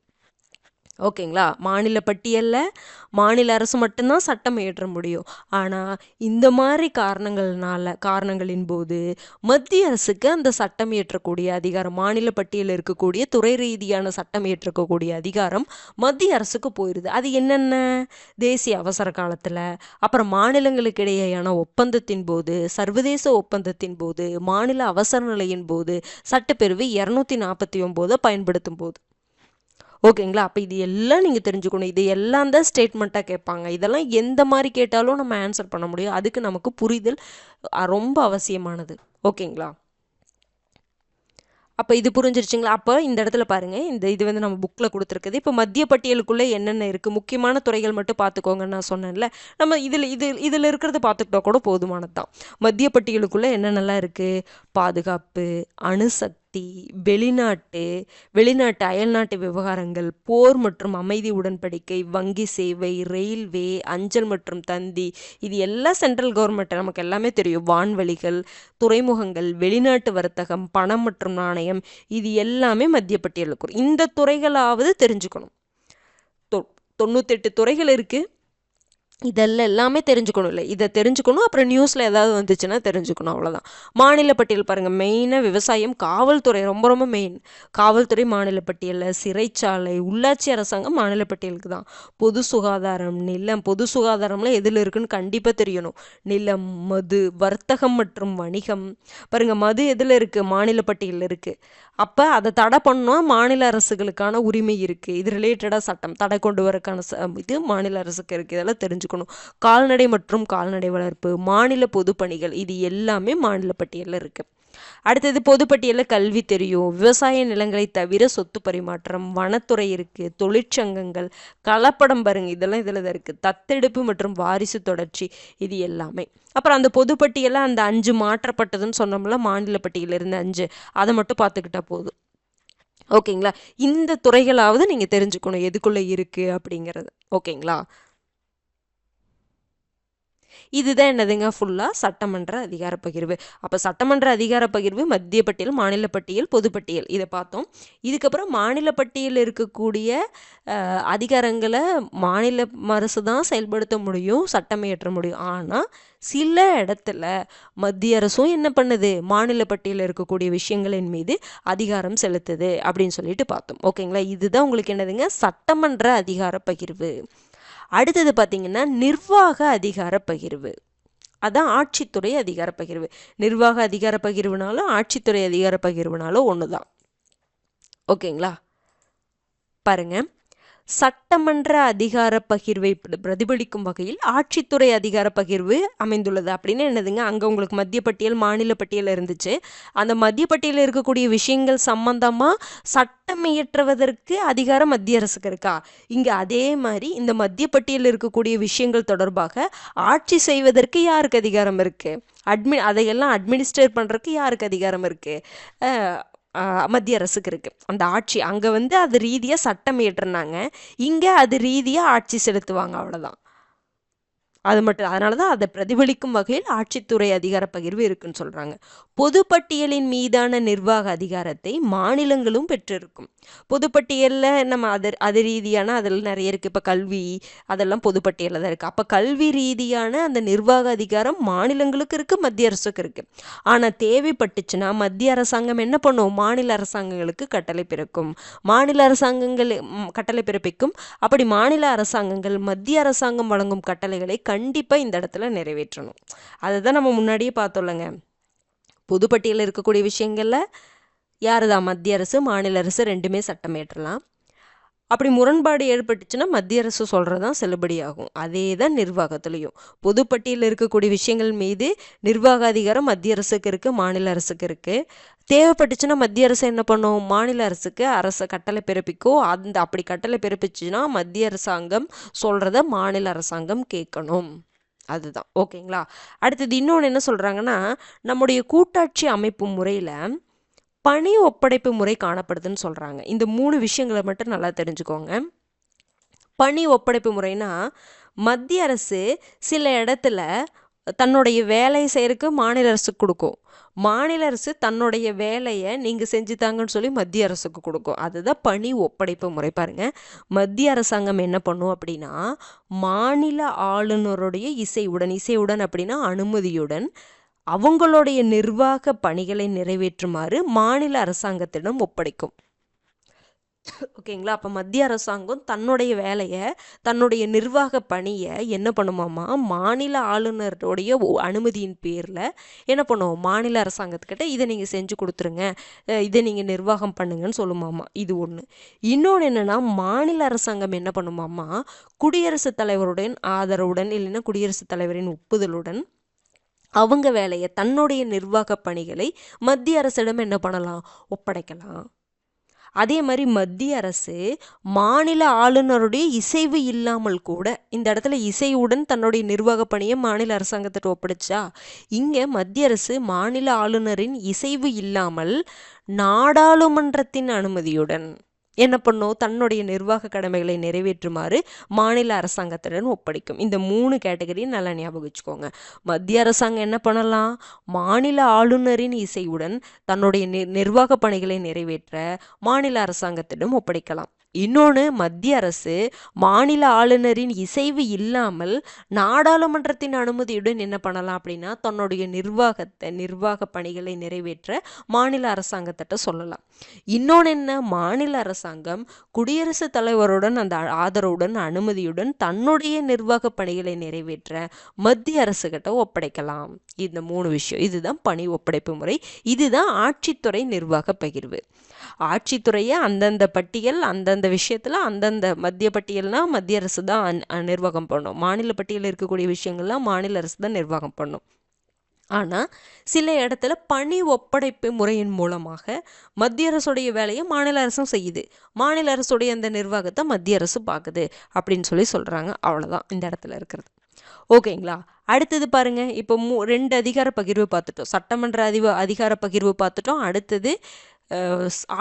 ஓகேங்களா? மாநில பட்டியலில் மாநில அரசு மட்டும்தான் சட்டம் இயற்ற முடியும். ஆனால் இந்த மாதிரி காரணங்களின் போது மத்திய அரசுக்கு அந்த சட்டம் இயற்றக்கூடிய அதிகாரம், மாநில பட்டியலில் இருக்கக்கூடிய துறை ரீதியான சட்டம் இயற்றக்கூடிய அதிகாரம் மத்திய அரசுக்கு போயிடுது. அது என்னென்ன, தேசிய அவசர காலத்தில், அப்புறம் மாநிலங்களுக்கு இடையேயான ஒப்பந்தத்தின் போது, சர்வதேச ஒப்பந்தத்தின் போது, மாநில அவசர நிலையின் போது, சட்டப்பிரிவு 249 பயன்படுத்தும் போது. ஓகேங்களா? அப்போ இது எல்லாம் நீங்கள் தெரிஞ்சுக்கணும். இது எல்லாம் தான் ஸ்டேட்மெண்ட்டாக கேட்பாங்க. இதெல்லாம் எந்த மாதிரி கேட்டாலும் நம்ம ஆன்சர் பண்ண முடியும். அதுக்கு நமக்கு புரிதல் ரொம்ப அவசியமானது. ஓகேங்களா? அப்போ இது புரிஞ்சிருச்சுங்களா? அப்போ இந்த இடத்துல பாருங்கள், இது வந்து நம்ம புக்கில் கொடுத்துருக்குது. இப்போ மத்திய பட்டியலுக்குள்ளே என்னென்ன இருக்குது, முக்கியமான துறைகள் மட்டும் பார்த்துக்கோங்கன்னு நான் சொன்னேன்ல. நம்ம இதில் இருக்கிறத பார்த்துக்கிட்டா கூட போதுமானது தான். மத்திய பட்டியலுக்குள்ளே என்னென்னலாம் இருக்குது, பாதுகாப்பு, அணுசக்தி, வெளிநாட்டு அயல்நாட்டு விவகாரங்கள், போர் மற்றும் அமைதி உடன்படிக்கை, வங்கி சேவை, ரயில்வே, அஞ்சல் மற்றும் தந்தி, இது எல்லாம் சென்ட்ரல் கவர்மெண்ட், நமக்கு எல்லாமே தெரியும். வான்வழிகள், துறைமுகங்கள், வெளிநாட்டு வர்த்தகம், பணம் மற்றும் நாணயம், இது எல்லாமே மத்திய பட்டியலுக்கு. இந்த துறைகளாவது தெரிஞ்சுக்கணும். 98 துறைகள் இருக்குது. இதெல்லாம் எல்லாமே தெரிஞ்சுக்கணும். இல்லை, இதை தெரிஞ்சுக்கணும். அப்புறம் நியூஸில் ஏதாவது வந்துச்சுன்னா தெரிஞ்சுக்கணும், அவ்வளோதான். மாநில பட்டியல் பாருங்கள், மெயினாக விவசாயம், காவல்துறை ரொம்ப ரொம்ப மெயின். காவல்துறை மாநில பட்டியலில், சிறைச்சாலை, உள்ளாட்சி அரசாங்கம் மாநில பட்டியலுக்கு தான். பொது சுகாதாரம், நிலம், பொது சுகாதாரம்லாம் எதில் இருக்குன்னு கண்டிப்பாக தெரியணும். நிலம், மது, வர்த்தகம் மற்றும் வணிகம். பாருங்கள், மது எதில் இருக்குது, மாநில பட்டியலில் இருக்குது. அப்போ அதை தடை பண்ணால் மாநில அரசுகளுக்கான உரிமை இருக்குது. இது ரிலேட்டடாக சட்டம் தடை கொண்டு வரக்கான இது மாநில அரசுக்கு இருக்குது. இதெல்லாம் தெரிஞ்சுக்கணும். கால்நடை மற்றும் கால்நடை வளர்ப்பு, மாநில பொதுப்பணிகள், இது எல்லாமே மாநில பட்டியலில் இருக்குது. அடுத்தது பொதுப்பட்டியலில் கல்வி தெரியும். விவசாய நிலங்களை தவிர சொத்து பரிமாற்றம், வனத்துறை இருக்குது, தொழிற்சங்கங்கள், கலப்படம் பாருங்க, இதெல்லாம் இதில் தான் இருக்குது. தத்தெடுப்பு மற்றும் வாரிசு தொடர்ச்சி, இது எல்லாமே. அப்புறம் அந்த பொதுப்பட்டியலில் அந்த 5 மாற்றப்பட்டதுன்னு சொன்னோம்ல, மாநில பட்டியலில் இருந்து 5, அதை மட்டும் பார்த்துக்கிட்டா போதும். ஓகேங்களா? இந்த துறைகளாவது நீங்கள் தெரிஞ்சுக்கணும் எதுக்குள்ளே இருக்குது அப்படிங்கிறது. ஓகேங்களா? இதுதான் என்னதுங்க, ஃபுல்லாக சட்டமன்ற அதிகார பகிர்வு. அப்போ சட்டமன்ற அதிகார பகிர்வு, மத்திய பட்டியல், மாநில பட்டியல், பொதுப்பட்டியல், இதை பார்த்தோம். இதுக்கப்புறம் மாநில பட்டியலில் இருக்கக்கூடிய அதிகாரங்களை மாநில அரசு தான் செயல்படுத்த முடியும், சட்டம் இயற்ற முடியும். ஆனால் சில இடத்துல மத்திய அரசும் என்ன பண்ணுது, மாநில பட்டியலில் இருக்கக்கூடிய விஷயங்களின் மீது அதிகாரம் செலுத்துது அப்படின்னு சொல்லிட்டு பார்த்தோம். ஓகேங்களா? இதுதான் உங்களுக்கு என்னதுங்க, சட்டமன்ற அதிகார பகிர்வு. அடுத்தது பார்த்தீங்கன்னா நிர்வாக அதிகார பகிர்வு. அதான் ஆட்சித்துறை அதிகார பகிர்வு. நிர்வாக அதிகார பகிர்வுனாலும் ஆட்சித்துறை அதிகார பகிர்வுனாலும் ஒன்று தான். ஓகேங்களா? பாருங்க, சட்டமன்ற அதிகார பகிர்வை பிரதிபலிக்கும் வகையில் ஆட்சித்துறை அதிகார பகிர்வு அமைந்துள்ளது. அப்படின்னு என்னதுங்க, அங்கே உங்களுக்கு மத்திய பட்டியல், மாநில பட்டியல் இருந்துச்சு. அந்த மத்திய பட்டியலில் இருக்கக்கூடிய விஷயங்கள் சம்பந்தமாக சட்டம் இயற்றுவதற்கு அதிகாரம் மத்திய அரசுக்கு இருக்கா? இங்கே அதே மாதிரி இந்த மத்திய பட்டியலில் இருக்கக்கூடிய விஷயங்கள் தொடர்பாக ஆட்சி செய்வதற்கு யாருக்கு அதிகாரம் இருக்குது? அதையெல்லாம் அட்மினிஸ்ட்ரேட் பண்ணுறதுக்கு யாருக்கு அதிகாரம் இருக்குது? மத்திய அரசுக்கு இருக்குது அந்த ஆட்சி. அங்கே வந்து அது ரீதியாக சட்டம் இயற்றுனாங்க, இங்கே அது ரீதியாக ஆட்சி செலுத்துவாங்க, அவ்வளோதான். அது மட்டும் அதனால தான் அதை பிரதிபலிக்கும் வகையில் ஆட்சித்துறை அதிகார பகிர்வு இருக்குன்னு சொல்கிறாங்க. பொதுப்பட்டியலின் மீதான நிர்வாக அதிகாரத்தை மாநிலங்களும் பெற்றிருக்கும். பொதுப்பட்டியலில் நம்ம அது ரீதியான அதில் நிறைய இருக்குது. இப்போ கல்வி அதெல்லாம் பொதுப்பட்டியலில் தான் இருக்குது. அப்போ கல்வி ரீதியான அந்த நிர்வாக அதிகாரம் மாநிலங்களுக்கு இருக்குது, மத்திய அரசுக்கு இருக்குது. ஆனால் தேவைப்பட்டுச்சுன்னா மத்திய அரசாங்கம் என்ன பண்ணும்? மாநில அரசாங்கங்களுக்கு கட்டளை பிறக்கும். மாநில அரசாங்கங்கள் கட்டளை பிறப்பிக்கும். அப்படி மாநில அரசாங்கங்கள் மத்திய அரசாங்கம் வழங்கும் கட்டளைகளை கண்டிப்பாக இந்த இடத்துல நிறைவேற்றணும். அதை தான் நம்ம முன்னாடியே பார்த்தோம்லங்க. பொதுப்பட்டியலில் இருக்கக்கூடிய விஷயங்களில் யார் தான்? மத்திய அரசு மாநில அரசு ரெண்டுமே சட்டம் ஏற்றலாம். அப்படி முரண்பாடு ஏற்பட்டுச்சுன்னா மத்திய அரசு சொல்கிறது தான் செல்லுபடியாகும். அதே தான் நிர்வாகத்துலேயும் பொதுப்பட்டியலில் இருக்கக்கூடிய விஷயங்கள் மீது நிர்வாக அதிகாரம் மத்திய அரசுக்கு இருக்குது, மாநில அரசுக்கு இருக்குது. தேவைப்பட்டுச்சுன்னா மத்திய அரசு என்ன பண்ணும்? மாநில அரசுக்கு கட்டளை பிறப்பிக்கும். அப்படி கட்டளை பிறப்பிச்சுன்னா மத்திய அரசாங்கம் சொல்கிறத மாநில அரசாங்கம் கேட்கணும். அதுதான். ஓகேங்களா? அடுத்தது இன்னொன்று என்ன சொல்கிறாங்கன்னா, நம்முடைய கூட்டாட்சி அமைப்பு முறையில் பணி ஒப்படைப்பு முறை காணப்படுதுன்னு சொல்கிறாங்க. இந்த 3 விஷயங்களை மட்டும் நல்லா தெரிஞ்சுக்கோங்க. பணி ஒப்படைப்பு முறைனா, மத்திய அரசு சில இடத்துல தன்னுடைய வேலையை செய்யறதுக்கு மாநில அரசுக்கு கொடுக்கும். மாநில அரசு தன்னுடைய வேலையை நீங்கள் செஞ்சுத்தாங்கன்னு சொல்லி மத்திய அரசுக்கு கொடுக்கும். அதுதான் பணி ஒப்படைப்பு முறை. பாருங்க, மத்திய அரசாங்கம் என்ன பண்ணும் அப்படின்னா, மாநில ஆளுநருடைய இசையுடன் அப்படின்னா அனுமதியுடன் அவங்களுடைய நிர்வாக பணிகளை நிறைவேற்றுமாறு மாநில அரசாங்கத்திடம் ஒப்படைக்கும். ஓகேங்களா? அப்போ மத்திய அரசாங்கம் தன்னுடைய வேலையை, தன்னுடைய நிர்வாக பணியை என்ன பண்ணுமாமா? மாநில ஆளுநருடைய அனுமதியின் பேரில் என்ன பண்ணுவோம்? மாநில அரசாங்கத்துக்கிட்ட இதை நீங்கள் செஞ்சு கொடுத்துருங்க, இதை நீங்கள் நிர்வாகம் பண்ணுங்கன்னு சொல்லுமாமா. இது ஒன்று. இன்னொன்று என்னென்னா, மாநில அரசாங்கம் என்ன பண்ணுமாமா? குடியரசுத் தலைவருடன் ஆதரவுடன் இல்லைன்னா குடியரசுத் தலைவரின் ஒப்புதலுடன் அவங்க வேலையை, தன்னுடைய நிர்வாக பணிகளை மத்திய அரசிடம் என்ன பண்ணலாம்? ஒப்படைக்கலாம். அதே மாதிரி மத்திய அரசு மாநில ஆளுநருடைய இசைவு இல்லாமல் கூட, இந்த இடத்துல இசையுடன் தன்னுடைய நிர்வாக பணியை மாநில அரசாங்கத்திட்ட ஒப்படைச்சா, இங்கே மத்திய அரசு மாநில ஆளுநரின் இசைவு இல்லாமல் நாடாளுமன்றத்தின் அனுமதியுடன் என்ன பண்ணும்? தன்னுடைய நிர்வாக கடமைகளை நிறைவேற்றுமாறு மாநில அரசாங்கத்துடன் ஒப்படைக்கும். இந்த 3 கேட்டகரியும் நல்லா ஞாபகம் வச்சுக்கோங்க. மத்திய அரசாங்கம் என்ன பண்ணலாம்? மாநில ஆளுநரின் இசையுடன் தன்னுடைய நிர்வாக பணிகளை நிறைவேற்ற மாநில அரசாங்கத்திடம் ஒப்படைக்கலாம். இன்னொன்று, மத்திய அரசு மாநில ஆளுநரின் இசைவு இல்லாமல் நாடாளுமன்றத்தின் அனுமதியுடன் என்ன பண்ணலாம் அப்படின்னா, தன்னுடைய நிர்வாக பணிகளை நிறைவேற்ற மாநில அரசாங்கத்திட்ட சொல்லலாம். இன்னொன்று என்ன? மாநில அரசாங்கம் குடியரசுத் தலைவருடன் அந்த ஆதரவுடன் அனுமதியுடன் தன்னுடைய நிர்வாக பணிகளை நிறைவேற்ற மத்திய அரசுகிட்ட ஒப்படைக்கலாம். இந்த 3 விஷயம், இதுதான் பணி ஒப்படைப்பு முறை. இதுதான் ஆட்சித்துறை நிர்வாக பகிர்வு. ஆட்சித்துறையை அந்தந்த பட்டியல் அந்தந்த விஷயத்தில், அந்தந்த மத்திய பட்டியல்னா மத்திய அரசு தான் நிர்வாகம் பண்ணும். மாநில பட்டியலில் இருக்கக்கூடிய விஷயங்கள்லாம் மாநில அரசு தான் நிர்வாகம் பண்ணும். ஆனால் சில இடத்துல பணி ஒப்படைப்பு முறையின் மூலமாக மத்திய அரசுடைய வேலையை மாநில அரசும் செய்யுது, மாநில அரசுடைய அந்த நிர்வாகத்தை மத்திய அரசு பார்க்குது அப்படின்னு சொல்கிறாங்க. அவ்வளோதான் இந்த இடத்துல இருக்கிறது. ஓகேங்களா? அடுத்தது பாருங்க, இப்போ 2 அதிகார பகிர்வு பார்த்துட்டோம். சட்டமன்ற அதிகார பகிர்வு பார்த்துட்டோம். அடுத்தது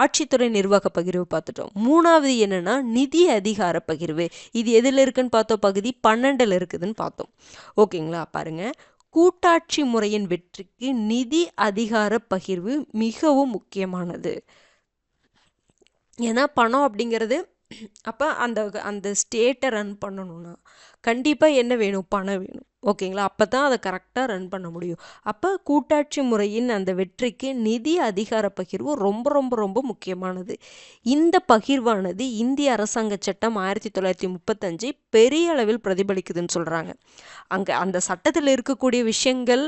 ஆட்சித்துறை நிர்வாக பகிர்வு பார்த்துட்டோம். 3வது என்னன்னா நிதி அதிகார பகிர்வு. இது எதில் இருக்குன்னு பார்த்தோம்? பகுதி 12ல் இருக்குதுன்னு பார்த்தோம். ஓகேங்களா? பாருங்க, கூட்டாட்சி முறையின் வெற்றிக்கு நிதி அதிகார பகிர்வு மிகவும் முக்கியமானது. ஏன்னா பணம் அப்படிங்கிறது, அப்போ அந்த ஸ்டேட்டை ரன் பண்ணணும்னா கண்டிப்பாக என்ன வேணும்? பணம் வேணும். ஓகேங்களா? அப்போ தான் அதை கரெக்டாக ரன் பண்ண முடியும். அப்போ கூட்டாட்சி முறையின் அந்த வெற்றிக்கு நிதி அதிகார பகிர்வு ரொம்ப ரொம்ப ரொம்ப முக்கியமானது. இந்த பகிர்வானது இந்திய அரசாங்க சட்டம் 1935 பெரிய அளவில் பிரதிபலிக்குதுன்னு சொல்கிறாங்க. அங்கே அந்த சட்டத்தில் இருக்கக்கூடிய விஷயங்கள்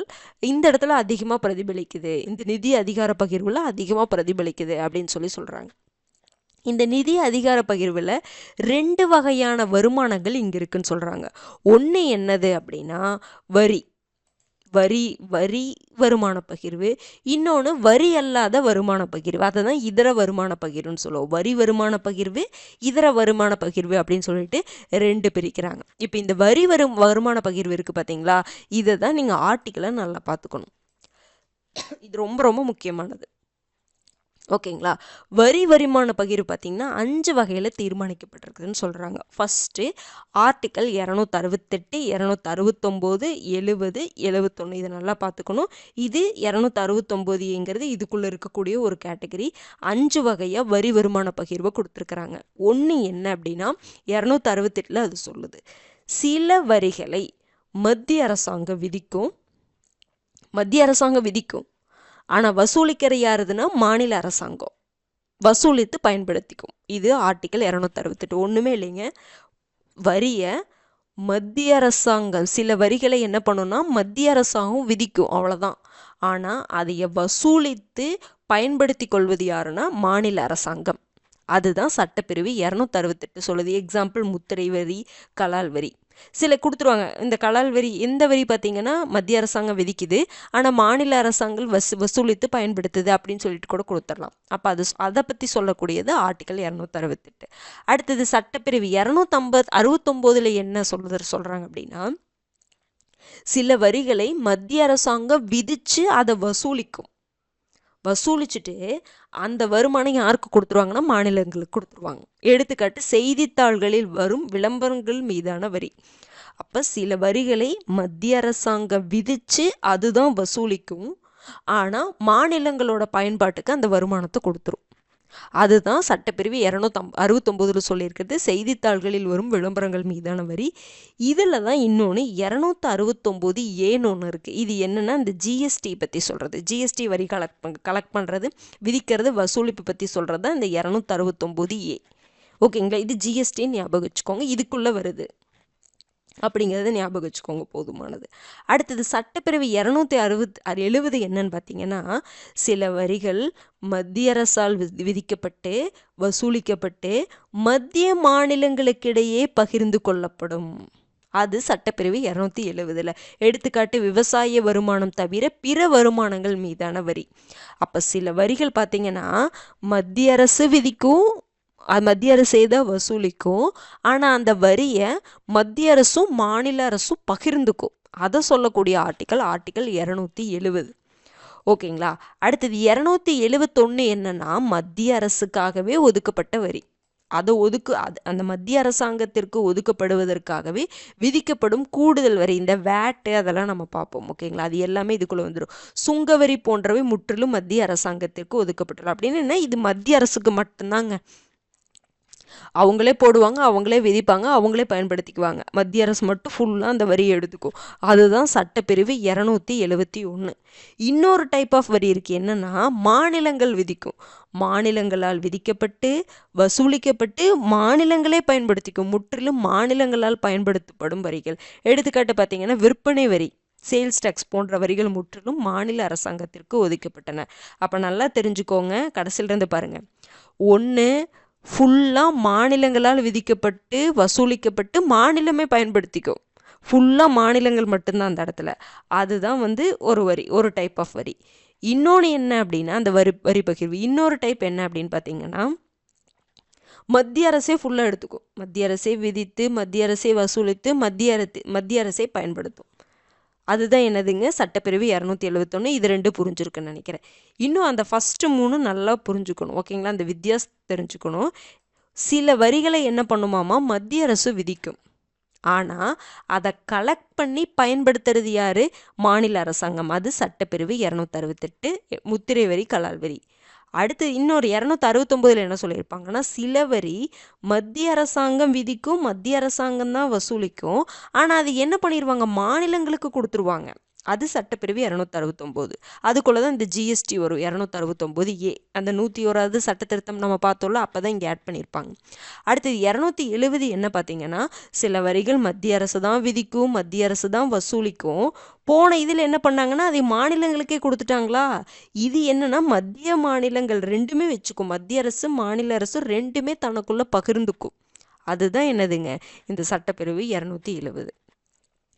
இந்த இடத்துல அதிகமாக பிரதிபலிக்குது, இந்த நிதி அதிகார பகிர்வில் அதிகமாக பிரதிபலிக்குது அப்படின்னு சொல்கிறாங்க. இந்த நிதி அதிகார பகிர்வில் 2 வகையான வருமானங்கள் இங்கே இருக்குன்னு சொல்கிறாங்க. ஒன்று என்னது அப்படின்னா வரி வருமான பகிர்வு. இன்னொன்று வரி அல்லாத வருமான பகிர்வு. அதை தான் இதர வருமான பகிர்வுன்னு சொல்லுவோம். வரி வருமான பகிர்வு, இதர வருமான பகிர்வு அப்படின்னு சொல்லிட்டு 2 பிரிக்கிறாங்க. இப்போ இந்த வருமான பகிர்வு இருக்குது பார்த்தீங்களா, இதை தான் நீங்கள் ஆர்டிக்கலை நல்லா பார்த்துக்கணும். இது ரொம்ப ரொம்ப முக்கியமானது. ஓகேங்களா. வரி வருமான பகிர்வு பார்த்தீங்கன்னா 5 வகையில் தீர்மானிக்கப்பட்டிருக்குதுன்னு சொல்கிறாங்க. ஃபஸ்ட்டு ஆர்டிக்கல் 268, 269, 70, 71 இதை நல்லா பார்த்துக்கணும். இது 269ங்கிறது இதுக்குள்ளே இருக்கக்கூடிய ஒரு கேட்டகரி. 5 வகையாக வரி வருமான பகிர்வை கொடுத்துருக்குறாங்க. ஒன்று என்ன அப்படின்னா 268 அது சொல்லுது, சில வரிகளை மத்திய அரசாங்கம் விதிக்கும், ஆனால் வசூலிக்கிற யாருதுன்னா மாநில அரசாங்கம் வசூலித்து பயன்படுத்திக்கும். இது ஆர்டிக்கல் 268. ஒன்றுமே இல்லைங்க, வரியை மத்திய அரசாங்கம் சில வரிகளை என்ன பண்ணுன்னா மத்திய அரசாங்கம் விதிக்கும், அவ்வளோதான். ஆனால் அதைய வசூலித்து பயன்படுத்தி கொள்வது யாருன்னா மாநில அரசாங்கம். அதுதான் சட்டப்பிரிவு 268 சொல்லுது. எக்ஸாம்பிள் முத்திரை வரி, கலால் வரி. சில கொடுத்துருவாங்க. இந்த கலால் வரி எந்த வரி பார்த்தீங்கன்னா மத்திய அரசாங்கம் விதிக்குது, ஆனால் மாநில அரசாங்கம் வசூலித்து பயன்படுத்துது அப்படின்னு சொல்லிட்டு கூட கொடுத்துடலாம். அப்போ அதை பற்றி சொல்லக்கூடியது ஆர்டிக்கல் 268. அடுத்தது சட்டப்பிரிவு 269 என்ன சொல்கிறாங்க அப்படின்னா, சில வரிகளை மத்திய அரசாங்கம் விதித்து அதை வசூலிச்சுட்டு அந்த வருமானம் யாருக்கு கொடுத்துருவாங்கன்னா மாநிலங்களுக்கு கொடுத்துருவாங்க. எடுத்துக்காட்டு செய்தித்தாள்களில் வரும் விளம்பரங்கள் மீதான வரி. அப்போ சில வரிகளை மத்திய அரசாங்கம் விதித்து அதுதான் வசூலிக்கும், ஆனால் மாநிலங்களோட பயன்பாட்டுக்கு அந்த வருமானத்தை கொடுத்துரும். அதுதான் சட்டப்பிரிவு 269 சொல்லியிருக்கிறது, செய்தித்தாள்களில் வரும் விளம்பரங்கள் மீதான வரி. இதில் தான் இன்னொன்று 269 ஒன்று இருக்குது. இது என்னென்னா இந்த ஜிஎஸ்டி பற்றி சொல்கிறது. ஜிஎஸ்டி வரி கலெக்ட் பண்ணுறது, விதிக்கிறது, வசூலிப்பு பற்றி சொல்கிறது தான் இந்த 269 ஓகேங்களா. இது ஜிஎஸ்டின்னு ஞாபகம் வச்சுக்கோங்க, இதுக்குள்ளே வருது அப்படிங்கிறத ஞாபகம் வச்சுக்கோங்க, போதுமானது. அடுத்தது சட்டப்பிரிவு 270 என்னன்னு பார்த்தீங்கன்னா, சில வரிகள் மத்திய அரசால் விதிக்கப்பட்டு வசூலிக்கப்பட்டு மத்திய மாநிலங்களுக்கிடையே பகிர்ந்து கொள்ளப்படும். அது சட்டப்பிரிவு 270. எடுத்துக்காட்டு விவசாய வருமானம் தவிர பிற வருமானங்கள் மீதான வரி. அப்போ சில வரிகள் பார்த்தீங்கன்னா மத்திய அரசு விதிக்கும், மத்திய அரசே தான் வசூலிக்கும், ஆனால் அந்த வரியை மத்திய அரசும் மாநில அரசும் பகிர்ந்துக்கும். அதை சொல்லக்கூடிய ஆர்டிக்கல் 270. ஓகேங்களா. அடுத்தது 271 என்னன்னா மத்திய அரசுக்காகவே ஒதுக்கப்பட்ட வரி. அந்த மத்திய அரசாங்கத்திற்கு ஒதுக்கப்படுவதற்காகவே விதிக்கப்படும் கூடுதல் வரி, இந்த வேட்டு அதெல்லாம் நம்ம பார்ப்போம். ஓகேங்களா. அது எல்லாமே இதுக்குள்ளே வந்துடும். சுங்கவரி போன்றவை முற்றிலும் மத்திய அரசாங்கத்திற்கு ஒதுக்கப்பட்டுள்ளது. அப்படின்னு என்ன, இது மத்திய அரசுக்கு மட்டும்தாங்க. அவங்களே போடுவாங்க, அவங்களே விதிப்பாங்க, அவங்களே பயன்படுத்திக்குவாங்க. மத்திய அரசு மட்டும் ஃபுல்லாக அந்த வரியை எடுத்துக்கும். அதுதான் சட்டப்பிரிவு 271. இன்னொரு டைப் ஆஃப் வரி இருக்குது, என்னென்னா மாநிலங்கள் விதிக்கும். மாநிலங்களால் விதிக்கப்பட்டு வசூலிக்கப்பட்டு மாநிலங்களே பயன்படுத்திக்கும், முற்றிலும் மாநிலங்களால் பயன்படுத்தப்படும் வரிகள். எடுத்துக்காட்டு பார்த்தீங்கன்னா விற்பனை வரி, சேல்ஸ் டேக்ஸ் போன்ற வரிகள் முற்றிலும் மாநில அரசாங்கத்திற்கு ஒதுக்கப்பட்டன. அப்போ நல்லா தெரிஞ்சுக்கோங்க, கடைசியிலிருந்து பாருங்கள். ஒன்று ஃபுல்லாக மாநிலங்களால் விதிக்கப்பட்டு வசூலிக்கப்பட்டு மாநிலமே பயன்படுத்திக்கும், ஃபுல்லாக மாநிலங்கள் மட்டும்தான் அந்த இடத்துல. அதுதான் ஒரு வரி, ஒரு டைப் ஆஃப் வரி. இன்னொன்று என்ன அப்படின்னா அந்த வரி பகிர்வு. இன்னொரு டைப் என்ன அப்படின்னு பார்த்தீங்கன்னா மத்திய அரசே ஃபுல்லாக எடுத்துக்கும், மத்திய அரசே விதித்து மத்திய அரசே வசூலித்து மத்திய அரசே பயன்படுத்தும். அதுதான் என்னதுங்க சட்டப்பிரிவு 271. இது 2 புரிஞ்சிருக்குன்னு நினைக்கிறேன். இன்னும் அந்த ஃபஸ்ட்டு 3 நல்லா புரிஞ்சுக்கணும். ஓகேங்களா. அந்த வித்தியாசம் தெரிஞ்சுக்கணும். சில வரிகளை என்ன பண்ணுமாமா மத்திய அரசு விதிக்கும், ஆனால் அதை கலெக்ட் பண்ணி பயன்படுத்துறது யார், மாநில அரசாங்கம். அது சட்டப்பிரிவு 268 முத்திரை வரி, கலால் வரி. அடுத்து இன்னொரு 269 என்ன சொல்லியிருப்பாங்கன்னா, சில வரி மத்திய அரசாங்கம் விதிக்கும், மத்திய அரசாங்கம் தான் வசூலிக்கும், ஆனால் அது என்ன பண்ணிடுவாங்க மாநிலங்களுக்கு கொடுத்துருவாங்க. அது சட்டப்பிரிவு 269. அதுக்குள்ளே தான் இந்த ஜிஎஸ்டி வரும் 269 அந்த 101வது சட்ட திருத்தம் நம்ம பார்த்தோம்ல, அப்போ தான் இங்கே ஆட் பண்ணியிருப்பாங்க. அடுத்தது 270 என்ன பார்த்தீங்கன்னா, சில வரிகள் மத்திய அரசு தான் விதிக்கும், மத்திய அரசு தான் வசூலிக்கும். போன இதில் என்ன பண்ணாங்கன்னா அதை மாநிலங்களுக்கே கொடுத்துட்டாங்களா. இது என்னன்னா மத்திய மாநிலங்கள் ரெண்டுமே வச்சுக்கும், மத்திய அரசு மாநில அரசு ரெண்டுமே தனக்குள்ளே பகிர்ந்துக்கும். அதுதான் என்னதுங்க இந்த சட்டப்பிரிவு 270.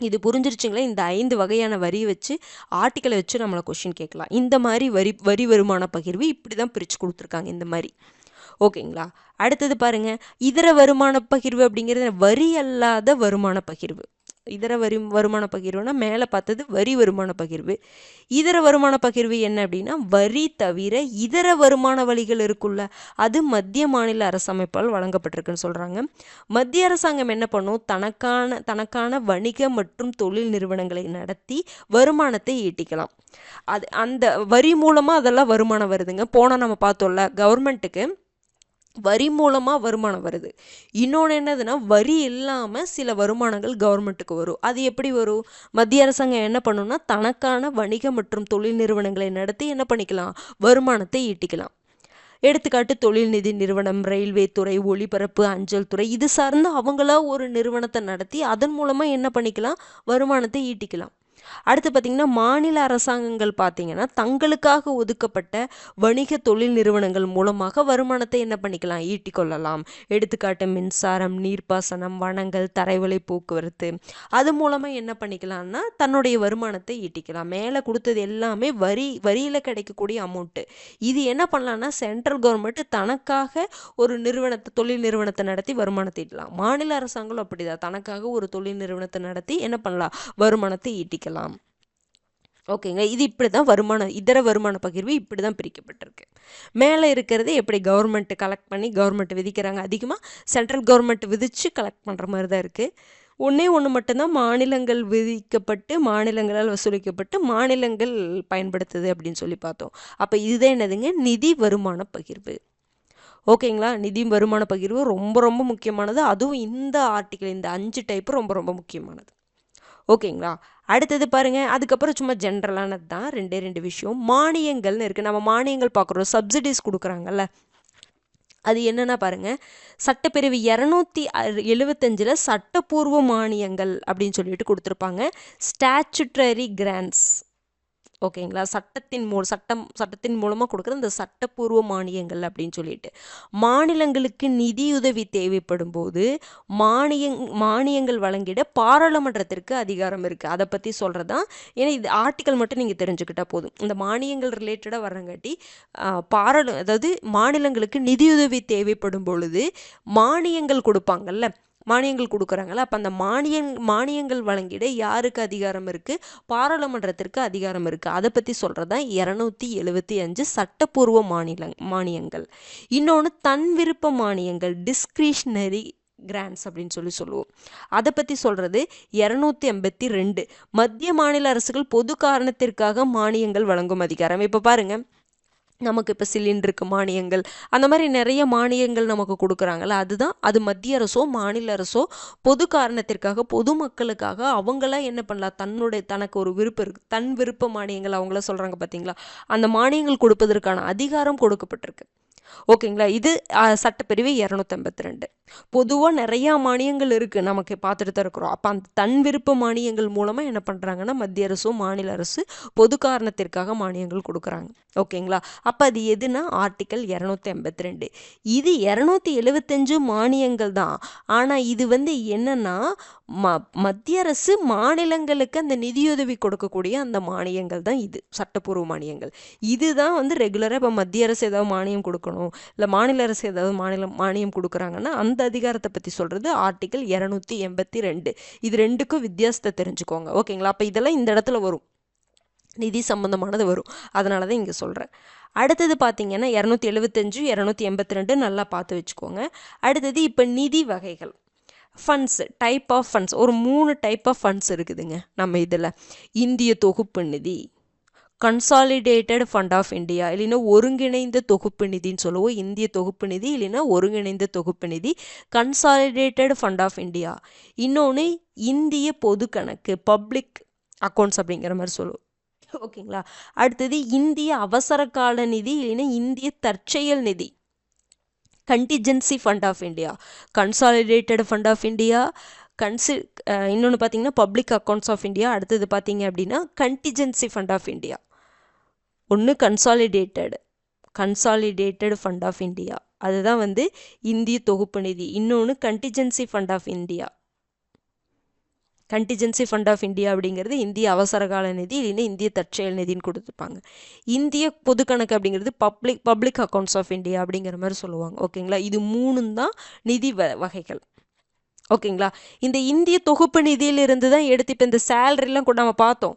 இது புரிஞ்சிருச்சுங்களா. இந்த 5 வகையான வரியை வச்சு ஆர்டிக்கலை வச்சு நம்மளை கொஷின் கேட்கலாம். இந்த மாதிரி வரி வருமான பகிர்வு இப்படி தான் பிரித்து கொடுத்துருக்காங்க இந்த மாதிரி. ஓகேங்களா. அடுத்தது பாருங்கள், இதர வருமான பகிர்வு அப்படிங்கிறது வரி அல்லாத வருமான பகிர்வு. இதர வருமான பகிர்வுனா மேலே பார்த்தது வரி வருமான பகிர்வு. இதர வருமான பகிர்வு என்ன அப்படின்னா வரி தவிர இதர வருமான வழிகள் இருக்குல்ல, அது மத்திய மாநில அரசமைப்பால் வழங்கப்பட்டிருக்குன்னு சொல்கிறாங்க. மத்திய அரசாங்கம் என்ன பண்ணும், தனக்கான வணிக மற்றும் தொழில் நிறுவனங்களை நடத்தி வருமானத்தை ஈட்டிக்கலாம். அது அந்த வரி மூலமாக அதெல்லாம் வருமானம் வருதுங்க. போனால் நம்ம பார்த்தோம்ல, கவர்மெண்ட்டுக்கு வரி மூலமாக வருமானம் வருது. இன்னொன்று என்னதுன்னா வரி இல்லாமல் சில வருமானங்கள் கவர்மெண்ட்டுக்கு வரும். அது எப்படி வரும், மத்திய அரசாங்கம் என்ன பண்ணுன்னா தனக்கான வணிக மற்றும் தொழில் நிறுவனங்களை நடத்தி என்ன பண்ணிக்கலாம், வருமானத்தை ஈட்டிக்கலாம். எடுத்துக்காட்டு தொழில் நிதி நிறுவனம், ரயில்வே துறை, ஒளிபரப்பு, அஞ்சல் துறை, இது சார்ந்து அவங்களா ஒரு நிறுவனத்தை நடத்தி அதன் மூலமாக என்ன பண்ணிக்கலாம், வருமானத்தை ஈட்டிக்கலாம். அடுத்து பார்த்திங்கன்னா மாநில அரசாங்கங்கள் பார்த்திங்கன்னா தங்களுக்காக ஒதுக்கப்பட்ட வணிக தொழில் நிறுவனங்கள் மூலமாக வருமானத்தை என்ன பண்ணிக்கலாம், ஈட்டிக்கொள்ளலாம். எடுத்துக்காட்டு மின்சாரம், நீர்ப்பாசனம், வனங்கள், தரைவழி போக்குவரத்து, அது மூலமாக என்ன பண்ணிக்கலாம்னா தன்னுடைய வருமானத்தை ஈட்டிக்கலாம். மேலே கொடுத்தது எல்லாமே வரியில் கிடைக்கக்கூடிய அமௌண்ட்டு. இது என்ன பண்ணலாம்னா சென்ட்ரல் கவர்மெண்ட் தனக்காக ஒரு தொழில் நிறுவனத்தை நடத்தி வருமானத்தை ஈட்டலாம். மாநில அரசாங்கம் அப்படிதான் தனக்காக ஒரு தொழில் நிறுவனத்தை நடத்தி என்ன பண்ணலாம், வருமானத்தை ஈட்டிக்கலாம். ஓகேங்க, இது இப்படி தான் இதர வருமான பகிர்வு இப்படி தான் பிரிக்கப்பட்டிருக்கு. மேலே இருக்கிறது எப்படி கவர்மெண்ட் கலெக்ட் பண்ணி கவர்மெண்ட் விதிக்கிறாங்க, அதிகமாக சென்ட்ரல் கவர்மெண்ட் விதித்து கலெக்ட் பண்ணுற மாதிரி தான் இருக்குது. ஒன்று மட்டும்தான் மாநிலங்கள் விதிக்கப்பட்டு மாநிலங்களால் வசூலிக்கப்பட்டு மாநிலங்கள் பயன்படுத்துது அப்படின்னு சொல்லி பார்த்தோம். அப்போ இதுதான் என்னதுங்க, நிதி வருமான பகிர்வு. ஓகேங்களா, நிதி வருமான பகிர்வு ரொம்ப ரொம்ப முக்கியமானது. அதுவும் இந்த ஆர்டிக்கிள் இந்த 5 டைப்பு ரொம்ப ரொம்ப முக்கியமானது. ஓகேங்களா, அடுத்தது பாருங்கள். அதுக்கப்புறம் சும்மா ஜென்ரலானது தான், 2 விஷயம். மானியங்கள்னு இருக்குது. நம்ம மானியங்கள் பார்க்குறோம், சப்சிடிஸ் கொடுக்குறாங்கல்ல, அது என்னென்னா பாருங்கள், சட்டப்பிரிவு 275 சட்டப்பூர்வ மானியங்கள் அப்படின்னு சொல்லிட்டு கொடுத்துருப்பாங்க. Statutory grants. ஓகேங்களா, சட்டத்தின் மூலமாக கொடுக்குற இந்த சட்டப்பூர்வ மானியங்கள் அப்படின்னு சொல்லிட்டு மாநிலங்களுக்கு நிதியுதவி தேவைப்படும் போது மானியங்கள் வழங்கிட பாராளுமன்றத்திற்கு அதிகாரம் இருக்குது. அதை பற்றி சொல்கிறதான். ஏன்னா இது ஆர்டிக்கல் மட்டும் நீங்கள் தெரிஞ்சுக்கிட்டா போதும். இந்த மானியங்கள் ரிலேட்டடாக வரங்காட்டி அதாவது மாநிலங்களுக்கு நிதியுதவி தேவைப்படும் பொழுது மானியங்கள் கொடுப்பாங்கல்ல, மானியங்கள் கொடுக்குறாங்கல்ல, அப்போ அந்த மானியங்கள் வழங்கிட யாருக்கு அதிகாரம் இருக்குது, பாராளுமன்றத்திற்கு அதிகாரம் இருக்குது. அதை பற்றி சொல்கிறது தான் 275 சட்டப்பூர்வ மானியங்கள். இன்னொன்று தன் விருப்ப மானியங்கள், டிஸ்கிரிஷனரி கிராண்ட்ஸ் அப்படின்னு சொல்லுவோம். அதை பற்றி சொல்கிறது 282 மத்திய மாநில அரசுகள் பொது காரணத்திற்காக மானியங்கள் வழங்கும் அதிகாரம். இப்போ பாருங்கள், நமக்கு இப்போ சிலிண்டருக்கு மானியங்கள், அந்த மாதிரி நிறைய மானியங்கள் நமக்கு கொடுக்குறாங்கல்ல, அது மத்திய அரசோ மாநில அரசோ பொது காரணத்திற்காக பொதுமக்களுக்காக அவங்களாம் என்ன பண்ணலாம், தனக்கு ஒரு விருப்பம் இருக்குது, தன் விருப்ப மானியங்கள் அவங்கள சொல்கிறாங்க பார்த்தீங்களா, அந்த மானியங்கள் கொடுப்பதற்கான அதிகாரம் கொடுக்கப்பட்டிருக்கு. ஓகேங்களா, இது சட்டப்பிரிவு 282. பொதுவாக நிறையா மானியங்கள் இருக்குது, நமக்கு பார்த்துட்டு தான் இருக்கிறோம். அப்போ அந்த தன் விருப்ப மானியங்கள் மூலமாக என்ன பண்ணுறாங்கன்னா மத்திய அரசோ மாநில அரசு பொது காரணத்திற்காக மானியங்கள் கொடுக்குறாங்க. ஓகேங்களா, அப்போ அது எதுனா ஆர்டிக்கல் 282. இது 275 மானியங்கள் தான். ஆனால் இது என்னன்னா மத்திய அரசு மாநிலங்களுக்கு அந்த நிதியுதவி கொடுக்கக்கூடிய அந்த மானியங்கள் தான் இது சட்டப்பூர்வ மானியங்கள். இதுதான் ரெகுலராக இப்போ மத்திய அரசு ஏதாவது மானியம் கொடுக்கணும், இல்லை மாநில அரசு ஏதாவது மானியம் கொடுக்குறாங்கன்னா அந்த அதிகாரத்தை பற்றி சொல்கிறது ஆர்டிக்கல் 282. இது ரெண்டுக்கும் வித்தியாசத்தை தெரிஞ்சுக்கோங்க. ஓகேங்களா, அப்போ இதெல்லாம் இந்த இடத்துல வரும், நிதி சம்பந்தமானது வரும், அதனால தான் இங்கே சொல்கிறேன். அடுத்தது பார்த்தீங்கன்னா 275 282 நல்லா பார்த்து வச்சுக்கோங்க. அடுத்தது இப்போ நிதி வகைகள், ஃபண்ட்ஸ், டைப் ஆஃப் ஃபண்ட்ஸ், ஒரு 3 டைப் ஆஃப் ஃபண்ட்ஸ் இருக்குதுங்க நம்ம இதில். இந்திய தொகுப்பு நிதி, கன்சாலிடேட்டட் ஃபண்ட் ஆஃப் இந்தியா, இல்லைன்னா ஒருங்கிணைந்த தொகுப்பு நிதின்னு சொல்லுவோம். இந்திய தொகுப்பு நிதி இல்லைன்னா ஒருங்கிணைந்த தொகுப்பு நிதி, கன்சாலிடேட்டட் ஃபண்ட் ஆஃப் இந்தியா. இன்னொன்று இந்திய பொது கணக்கு, பப்ளிக் அக்கௌண்ட்ஸ் அப்படிங்கிற மாதிரி சொல்லுவோம். ஓகேங்களா, அடுத்தது இந்திய அவசர கால நிதி இல்லைன்னா இந்திய தற்செயல் நிதி, contingency fund of India, consolidated fund of India, இன்னொன்று பார்த்தீங்கன்னா பப்ளிக் அக்கௌண்ட்ஸ் ஆஃப் இந்தியா. அடுத்தது பார்த்தீங்க அப்படின்னா கண்டிஜென்சி ஃபண்ட் ஆஃப் இந்தியா. ஒன்று கன்சாலிடேட்டட் ஃபண்ட் ஆஃப் இந்தியா, அதுதான் இந்திய தொகுப்பு நிதி. இன்னொன்று contingency fund of India. Contingency fund of India அப்படிங்கிறது இந்திய அவசரகால நிதி இல்லைன்னா இந்திய தற்செயல் நிதின்னு கொடுத்துருப்பாங்க. இந்திய பொது கணக்கு அப்படிங்கிறது பப்ளிக் அக்கௌண்ட்ஸ் ஆஃப் இந்தியா அப்படிங்கிற மாதிரி சொல்லுவாங்க. ஓகேங்களா, இது 3 தான் நிதி வகைகள். ஓகேங்களா? இந்த இந்திய தொகுப்பு நிதியிலிருந்து தான் எடுத்து இப்போ இந்த சேலரிலாம் கூட நம்ம பார்த்தோம்.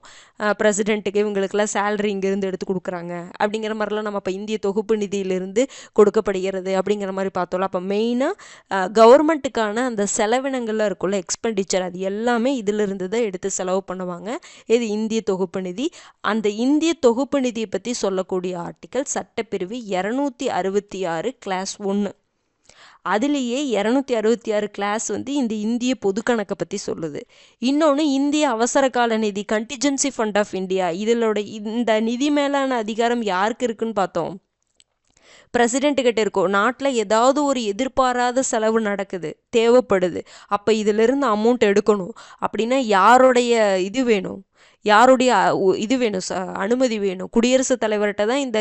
பிரசிடென்ட்டுக்கு இவங்களுக்கெல்லாம் சேலரி இங்கேருந்து எடுத்து கொடுக்குறாங்க அப்படிங்கிற மாதிரிலாம் நம்ம இப்போ இந்திய தொகுப்பு நிதியிலிருந்து கொடுக்கப்படுகிறது அப்படிங்கிற மாதிரி பார்த்தோம்ல. அப்போ மெயினாக கவர்மெண்ட்டுக்கான அந்த செலவினங்கள்லாம் இருக்கும்ல, எக்ஸ்பெண்டிச்சர், அது எல்லாமே இதிலிருந்து தான் எடுத்து செலவு பண்ணுவாங்க. இது இந்திய தொகுப்பு நிதி. அந்த இந்திய தொகுப்பு நிதியை பற்றி சொல்லக்கூடிய ஆர்டிக்கல் சட்டப்பிரிவு 266 கிளாஸ் 1. அதுலேயே 266 கிளாஸ் வந்து இந்த இந்திய பொது கணக்கை பற்றி சொல்லுது. இன்னொன்று இந்திய அவசர கால நிதி, கண்டிஜென்சி ஃபண்ட் ஆஃப் இந்தியா, இதோட இந்த நிதி மேலான அதிகாரம் யாருக்கு இருக்குன்னு பார்த்தோம்? பிரசிடென்ட்டுக்கிட்ட இருக்கும். நாட்டில் ஏதாவது ஒரு எதிர்பாராத செலவு நடக்குது, தேவைப்படுது, அப்போ இதிலிருந்து அமௌண்ட் எடுக்கணும் அப்படின்னா யாருடைய இது வேணும்? யாருடைய இது வேணும்? அனுமதி வேணும். குடியரசுத் தலைவர்கிட்ட தான் இந்த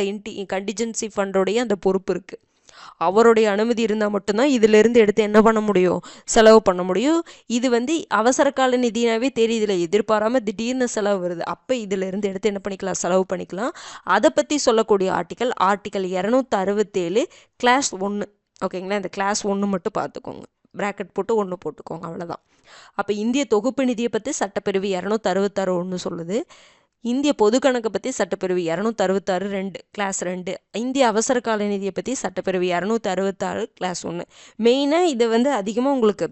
கண்டிஜென்சி ஃபண்டோடைய அந்த பொறுப்பு இருக்குது. அவருடைய அனுமதி இருந்தால் மட்டும்தான் இதிலிருந்து எடுத்து என்ன பண்ண முடியும்? செலவு பண்ண முடியும். இது வந்து அவசர கால நிதியாகவே தெரியுதுல, எதிர்பாராமல் திடீர்னு செலவு வருது, அப்போ இதிலிருந்து எடுத்து என்ன பண்ணிக்கலாம்? செலவு பண்ணிக்கலாம். அதை பற்றி சொல்லக்கூடிய ஆர்டிக்கல் 267 கிளாஸ் 1. ஓகேங்களா? இந்த கிளாஸ் 1 மட்டும் பார்த்துக்கோங்க, ப்ராக்கெட் போட்டு 1 போட்டுக்கோங்க, அவ்வளோதான். அப்போ இந்திய தொகுப்பு நிதியை பற்றி சட்டப்பிரிவு 266 1 சொல்லுது. இந்திய பொது கணக்கை பற்றி சட்டப்பிரிவு 266 2 கிளாஸ் 2. இந்திய அவசர கால நிதியை பற்றி சட்டப்பிரிவு 266 கிளாஸ் 1. மெயினாக இதை வந்து அதிகமாக உங்களுக்கு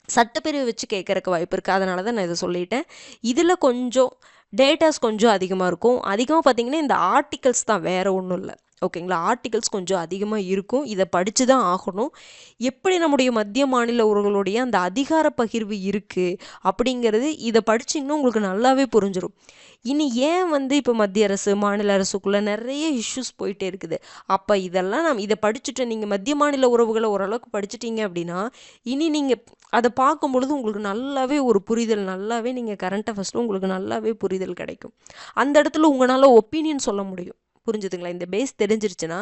சட்டப்பிரிவு வச்சு கேட்கறக்கு வாய்ப்பு இருக்குது, அதனால தான் நான் இதை சொல்லிட்டேன். இதில் கொஞ்சம் டேட்டாஸ் கொஞ்சம் அதிகமாக இருக்கும். அதிகமாக பார்த்தீங்கன்னா இந்த ஆர்டிகல்ஸ் தான், வேறு ஒன்றும் இல்லை. ஓகேங்களா? ஆர்டிகல்ஸ் கொஞ்சம் அதிகமாக இருக்கும், இதை படித்து தான் ஆகணும். எப்படி நம்முடைய மத்திய மாநில உறவுகளுடைய அந்த அதிகார பகிர்வு இருக்குது அப்படிங்கிறது இதை படிச்சிங்கன்னா உங்களுக்கு நல்லாவே புரிஞ்சிடும். இனி ஏன் வந்து இப்போ மத்திய அரசு மாநில அரசுக்குள்ளே நிறைய இஷ்யூஸ் போயிட்டே இருக்குது. அப்போ இதெல்லாம் இதை படிச்சுட்டு நீங்கள் மத்திய மாநில உறவுகளை ஓரளவுக்கு படிச்சுட்டீங்க அப்படின்னா இனி நீங்கள் அதை பார்க்கும் பொழுது உங்களுக்கு நல்லாவே ஒரு புரிதல், நல்லாவே நீங்கள் கரண்ட் அஃபேர்ஸில் உங்களுக்கு நல்லாவே புரிதல் கிடைக்கும். அந்த இடத்துல உங்களால் ஒப்பீனியன் சொல்ல முடியும். புரிஞ்சுதுங்களா? இந்த பேஸ் தெரிஞ்சிருச்சுன்னா,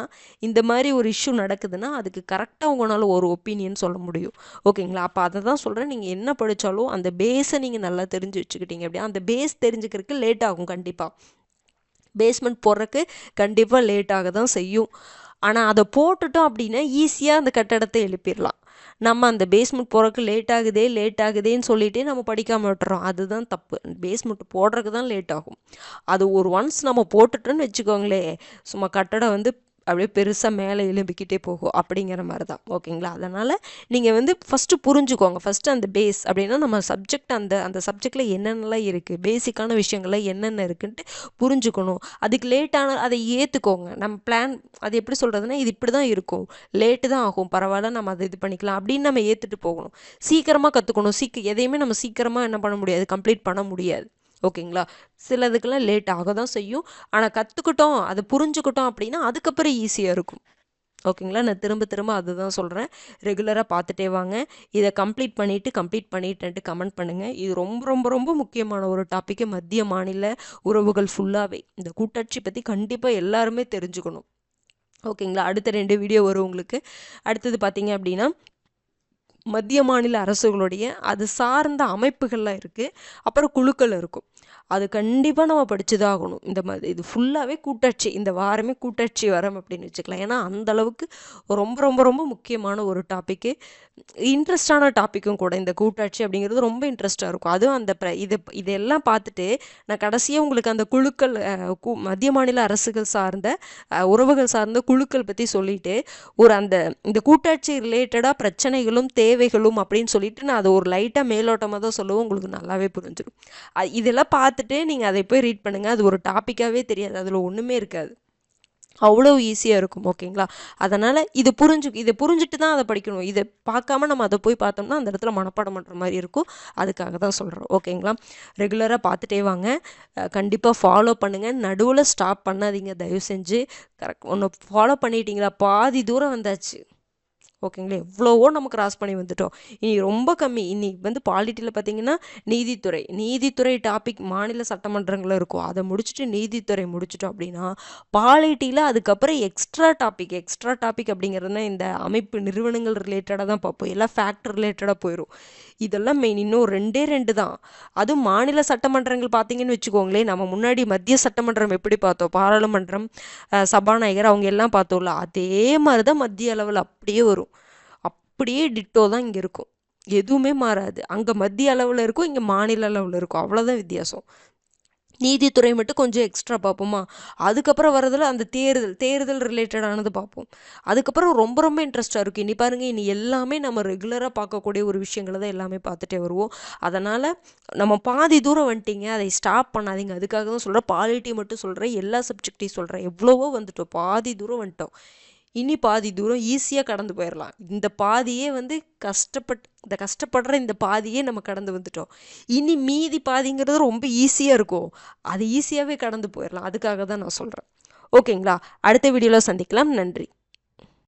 இந்த மாதிரி ஒரு இஷ்யூ நடக்குதுன்னா அதுக்கு கரெக்டாக உங்களால் ஒரு ஒப்பீனியன் சொல்ல முடியும். ஓகேங்களா? அப்போ அதை தான் சொல்கிறேன், நீங்கள் என்ன படித்தாலும் அந்த பேஸை நீங்கள் நல்லா தெரிஞ்சு வச்சுக்கிட்டீங்க அப்படின்னா, அந்த பேஸ் தெரிஞ்சுக்கிறதுக்கு லேட் ஆகும். கண்டிப்பாக பேஸ்மெண்ட் போடுறதுக்கு கண்டிப்பாக லேட் ஆக தான் செய்யும். ஆனால் அதை போட்டுட்டோம் அப்படின்னா ஈஸியாக அந்த கட்டடத்தை எழுப்பிடலாம். நம்ம அந்த பேஸ்மெண்ட் போகிறதுக்கு லேட் ஆகுதேன்னு சொல்லிகிட்டே நம்ம படிக்காமல் விட்டுறோம். அதுதான் தப்பு. பேஸ்மெண்ட் போடுறதுக்கு தான் லேட் ஆகும். அது ஒரு ஒன்ஸ் நம்ம போட்டுட்டோன்னு வச்சுக்கோங்களேன், சும்மா கட்டடம் வந்து அப்படியே பெருசாக மேலே எழும்பிக்கிட்டே போகும் அப்படிங்கிற மாதிரி தான். ஓகேங்களா? அதனால் நீங்கள் வந்து ஃபஸ்ட்டு புரிஞ்சுக்கோங்க. ஃபஸ்ட்டு அந்த பேஸ் அப்படின்னா நம்ம சப்ஜெக்ட் அந்த சப்ஜெக்டில் என்னென்னலாம் இருக்குது, பேசிக்கான விஷயங்கள்லாம் என்னென்ன இருக்குன்ட்டு புரிஞ்சுக்கணும். அதுக்கு லேட்டான அதை ஏற்றுக்கோங்க. நம்ம பிளான் அது எப்படி சொல்கிறதுனா, இது இப்படி தான் இருக்கும், லேட்டு தான் ஆகும், பரவாயில்ல, நம்ம அதை இது பண்ணிக்கலாம் அப்படின்னு நம்ம ஏற்றுட்டு போகணும். சீக்கிரமாக கற்றுக்கணும். எதையுமே நம்ம சீக்கிரமாக என்ன பண்ண முடியாது, கம்ப்ளீட் பண்ண முடியாது. ஓகேங்களா? சிலதுக்கெல்லாம் லேட் ஆக தான் செய்யும். ஆனால் கற்றுக்கிட்டோம், அதை புரிஞ்சுக்கிட்டோம் அப்படின்னா அதுக்கப்புறம் ஈஸியாக இருக்கும். ஓகேங்களா? நான் திரும்ப அதுதான் சொல்கிறேன். ரெகுலராக பார்த்துட்டே வாங்க. இதை கம்ப்ளீட் பண்ணிட்டேன்ட்டு கமெண்ட் பண்ணுங்கள். இது ரொம்ப ரொம்ப ரொம்ப முக்கியமான ஒரு டாப்பிக்கு. மத்திய மாநில உறவுகள் ஃபுல்லாகவே இந்த கூட்டாட்சி பற்றி கண்டிப்பாக எல்லாருமே தெரிஞ்சுக்கணும். ஓகேங்களா? அடுத்த 2 வீடியோ வரும் உங்களுக்கு. அடுத்தது பார்த்தீங்க அப்படின்னா மத்திய மாநில அரசுகளுடைய அது சார்ந்த அமைப்புகள்லாம் இருக்குது, அப்புறம் குழுக்கள் இருக்கும். அது கண்டிப்பாக நம்ம படித்து தான் ஆகணும். இந்த மாதிரி இது ஃபுல்லாகவே கூட்டாட்சி, இந்த வாரமே கூட்டாட்சி வாரம் அப்படின்னு வச்சுக்கலாம். ஏன்னா அந்தளவுக்கு ரொம்ப ரொம்ப ரொம்ப முக்கியமான ஒரு டாப்பிக்கு, இன்ட்ரெஸ்டான டாப்பிக்கும் கூட. இந்த கூட்டாட்சி அப்படிங்கிறது ரொம்ப இன்ட்ரெஸ்ட்டாக இருக்கும். அதுவும் அந்த இதெல்லாம் பார்த்துட்டு நான் கடைசியாக உங்களுக்கு அந்த குழுக்கள், மத்திய மாநில அரசுகள் சார்ந்த உறவுகள் சார்ந்த குழுக்கள் பற்றி சொல்லிட்டு இந்த கூட்டாட்சி ரிலேட்டடாக பிரச்சனைகளும் தேவைகளும் அப்படின்னு சொல்லிட்டு நான் அதை ஒரு லைட்டாக மேலோட்டமாக தான் சொல்லுவோம். உங்களுக்கு நல்லாவே புரிஞ்சிடும். இதெல்லாம் பார்த்துட்டு நீங்கள் அதை போய் ரீட் பண்ணுங்கள். அது ஒரு டாப்பிக்காகவே தெரியாது, அதில் ஒன்றுமே இருக்காது, அவ்வளோ ஈஸியாக இருக்கும். ஓகேங்களா? அதனால் இதை புரிஞ்சுட்டு தான் அதை படிக்கணும். இதை பார்க்காம நம்ம அதை போய் பார்த்தோம்னா அந்த இடத்துல மனப்பாடம் பண்ணுற மாதிரி இருக்கும். அதுக்காக தான் சொல்கிறோம். ஓகேங்களா? ரெகுலராக பார்த்துட்டே வாங்க. கண்டிப்பாக ஃபாலோ பண்ணுங்கள். நடுவில் ஸ்டாப் பண்ணாதீங்க தயவு செஞ்சு. கரெக்ட், ஒன்று ஃபாலோ பண்ணிட்டீங்களா, பாதி தூரம் வந்தாச்சு. ஓகேங்களா? எவ்வளவோ நம்ம கிராஸ் பண்ணி வந்துட்டோம். இனி ரொம்ப கம்மி. இன்னைக்கு வந்து பாலிட்டியில் பார்த்தீங்கன்னா நீதித்துறை டாபிக் மாநில சட்டமன்றங்களில் இருக்கும். அதை முடிச்சுட்டு நீதித்துறை முடிச்சிட்டோம் அப்படின்னா பாலிட்டியில் அதுக்கப்புறம் எக்ஸ்ட்ரா டாபிக் அப்படிங்கிறதுனா இந்த அமைப்பு நிறுவனங்கள் ரிலேட்டடாக தான் பார்ப்போம். எல்லாம் ஃபேக்ட் ரிலேட்டடாக போயிடும். இதெல்லாம் மெயின். இன்னும் 2 தான். அதுவும் மாநில சட்டமன்றங்கள் பார்த்தீங்கன்னு வச்சுக்கோங்களேன், நம்ம முன்னாடி மத்திய சட்டமன்றம் எப்படி பார்த்தோம், பாராளுமன்றம், சபாநாயகர், அவங்க எல்லாம் பார்த்தோம்ல, அதே மாதிரி தான் மத்திய அளவில் அப்படியே வரும். அப்படியே டிட்டோ தான் இங்கே இருக்கும். எதுவுமே மாறாது. அங்கே மத்திய அளவில் இருக்கும், இங்கே மாநில அளவில் இருக்கும், அவ்வளோதான் வித்தியாசம். நீதித்துறை மட்டும் கொஞ்சம் எக்ஸ்ட்ரா பார்ப்போமா, அதுக்கப்புறம் வரதில் அந்த தேர்தல் ரிலேட்டடானது பார்ப்போம். அதுக்கப்புறம் ரொம்ப ரொம்ப இன்ட்ரெஸ்ட்டாக இருக்கும். இனி பாருங்கள், இனி எல்லாமே நம்ம ரெகுலராக பார்க்கக்கூடிய ஒரு விஷயங்களை தான் எல்லாமே பார்த்துட்டே வருவோம். அதனால் நம்ம பாதி தூரம் வந்துட்டீங்க, அதை ஸ்டாப் பண்ணாதீங்க. அதுக்காக தான் சொல்கிறேன், பாலிட்டி மட்டும் சொல்கிறேன், எல்லா சப்ஜெக்டையும் சொல்கிறேன். எவ்வளவோ வந்துட்டோம், பாதி தூரம் வந்துட்டோம். இனி பாதி தூரம் ஈஸியாக கடந்து போயிடலாம். இந்த பாதியே வந்து கஷ்டப்படுற இந்த பாதியே நம்ம கடந்து வந்துட்டோம். இனி மீதி பாதிங்கிறது ரொம்ப ஈஸியாக இருக்கும், அது ஈஸியாகவே கடந்து போயிடலாம். அதுக்காக தான் நான் சொல்கிறேன். ஓகேங்களா? அடுத்த வீடியோவில் சந்திக்கலாம். நன்றி.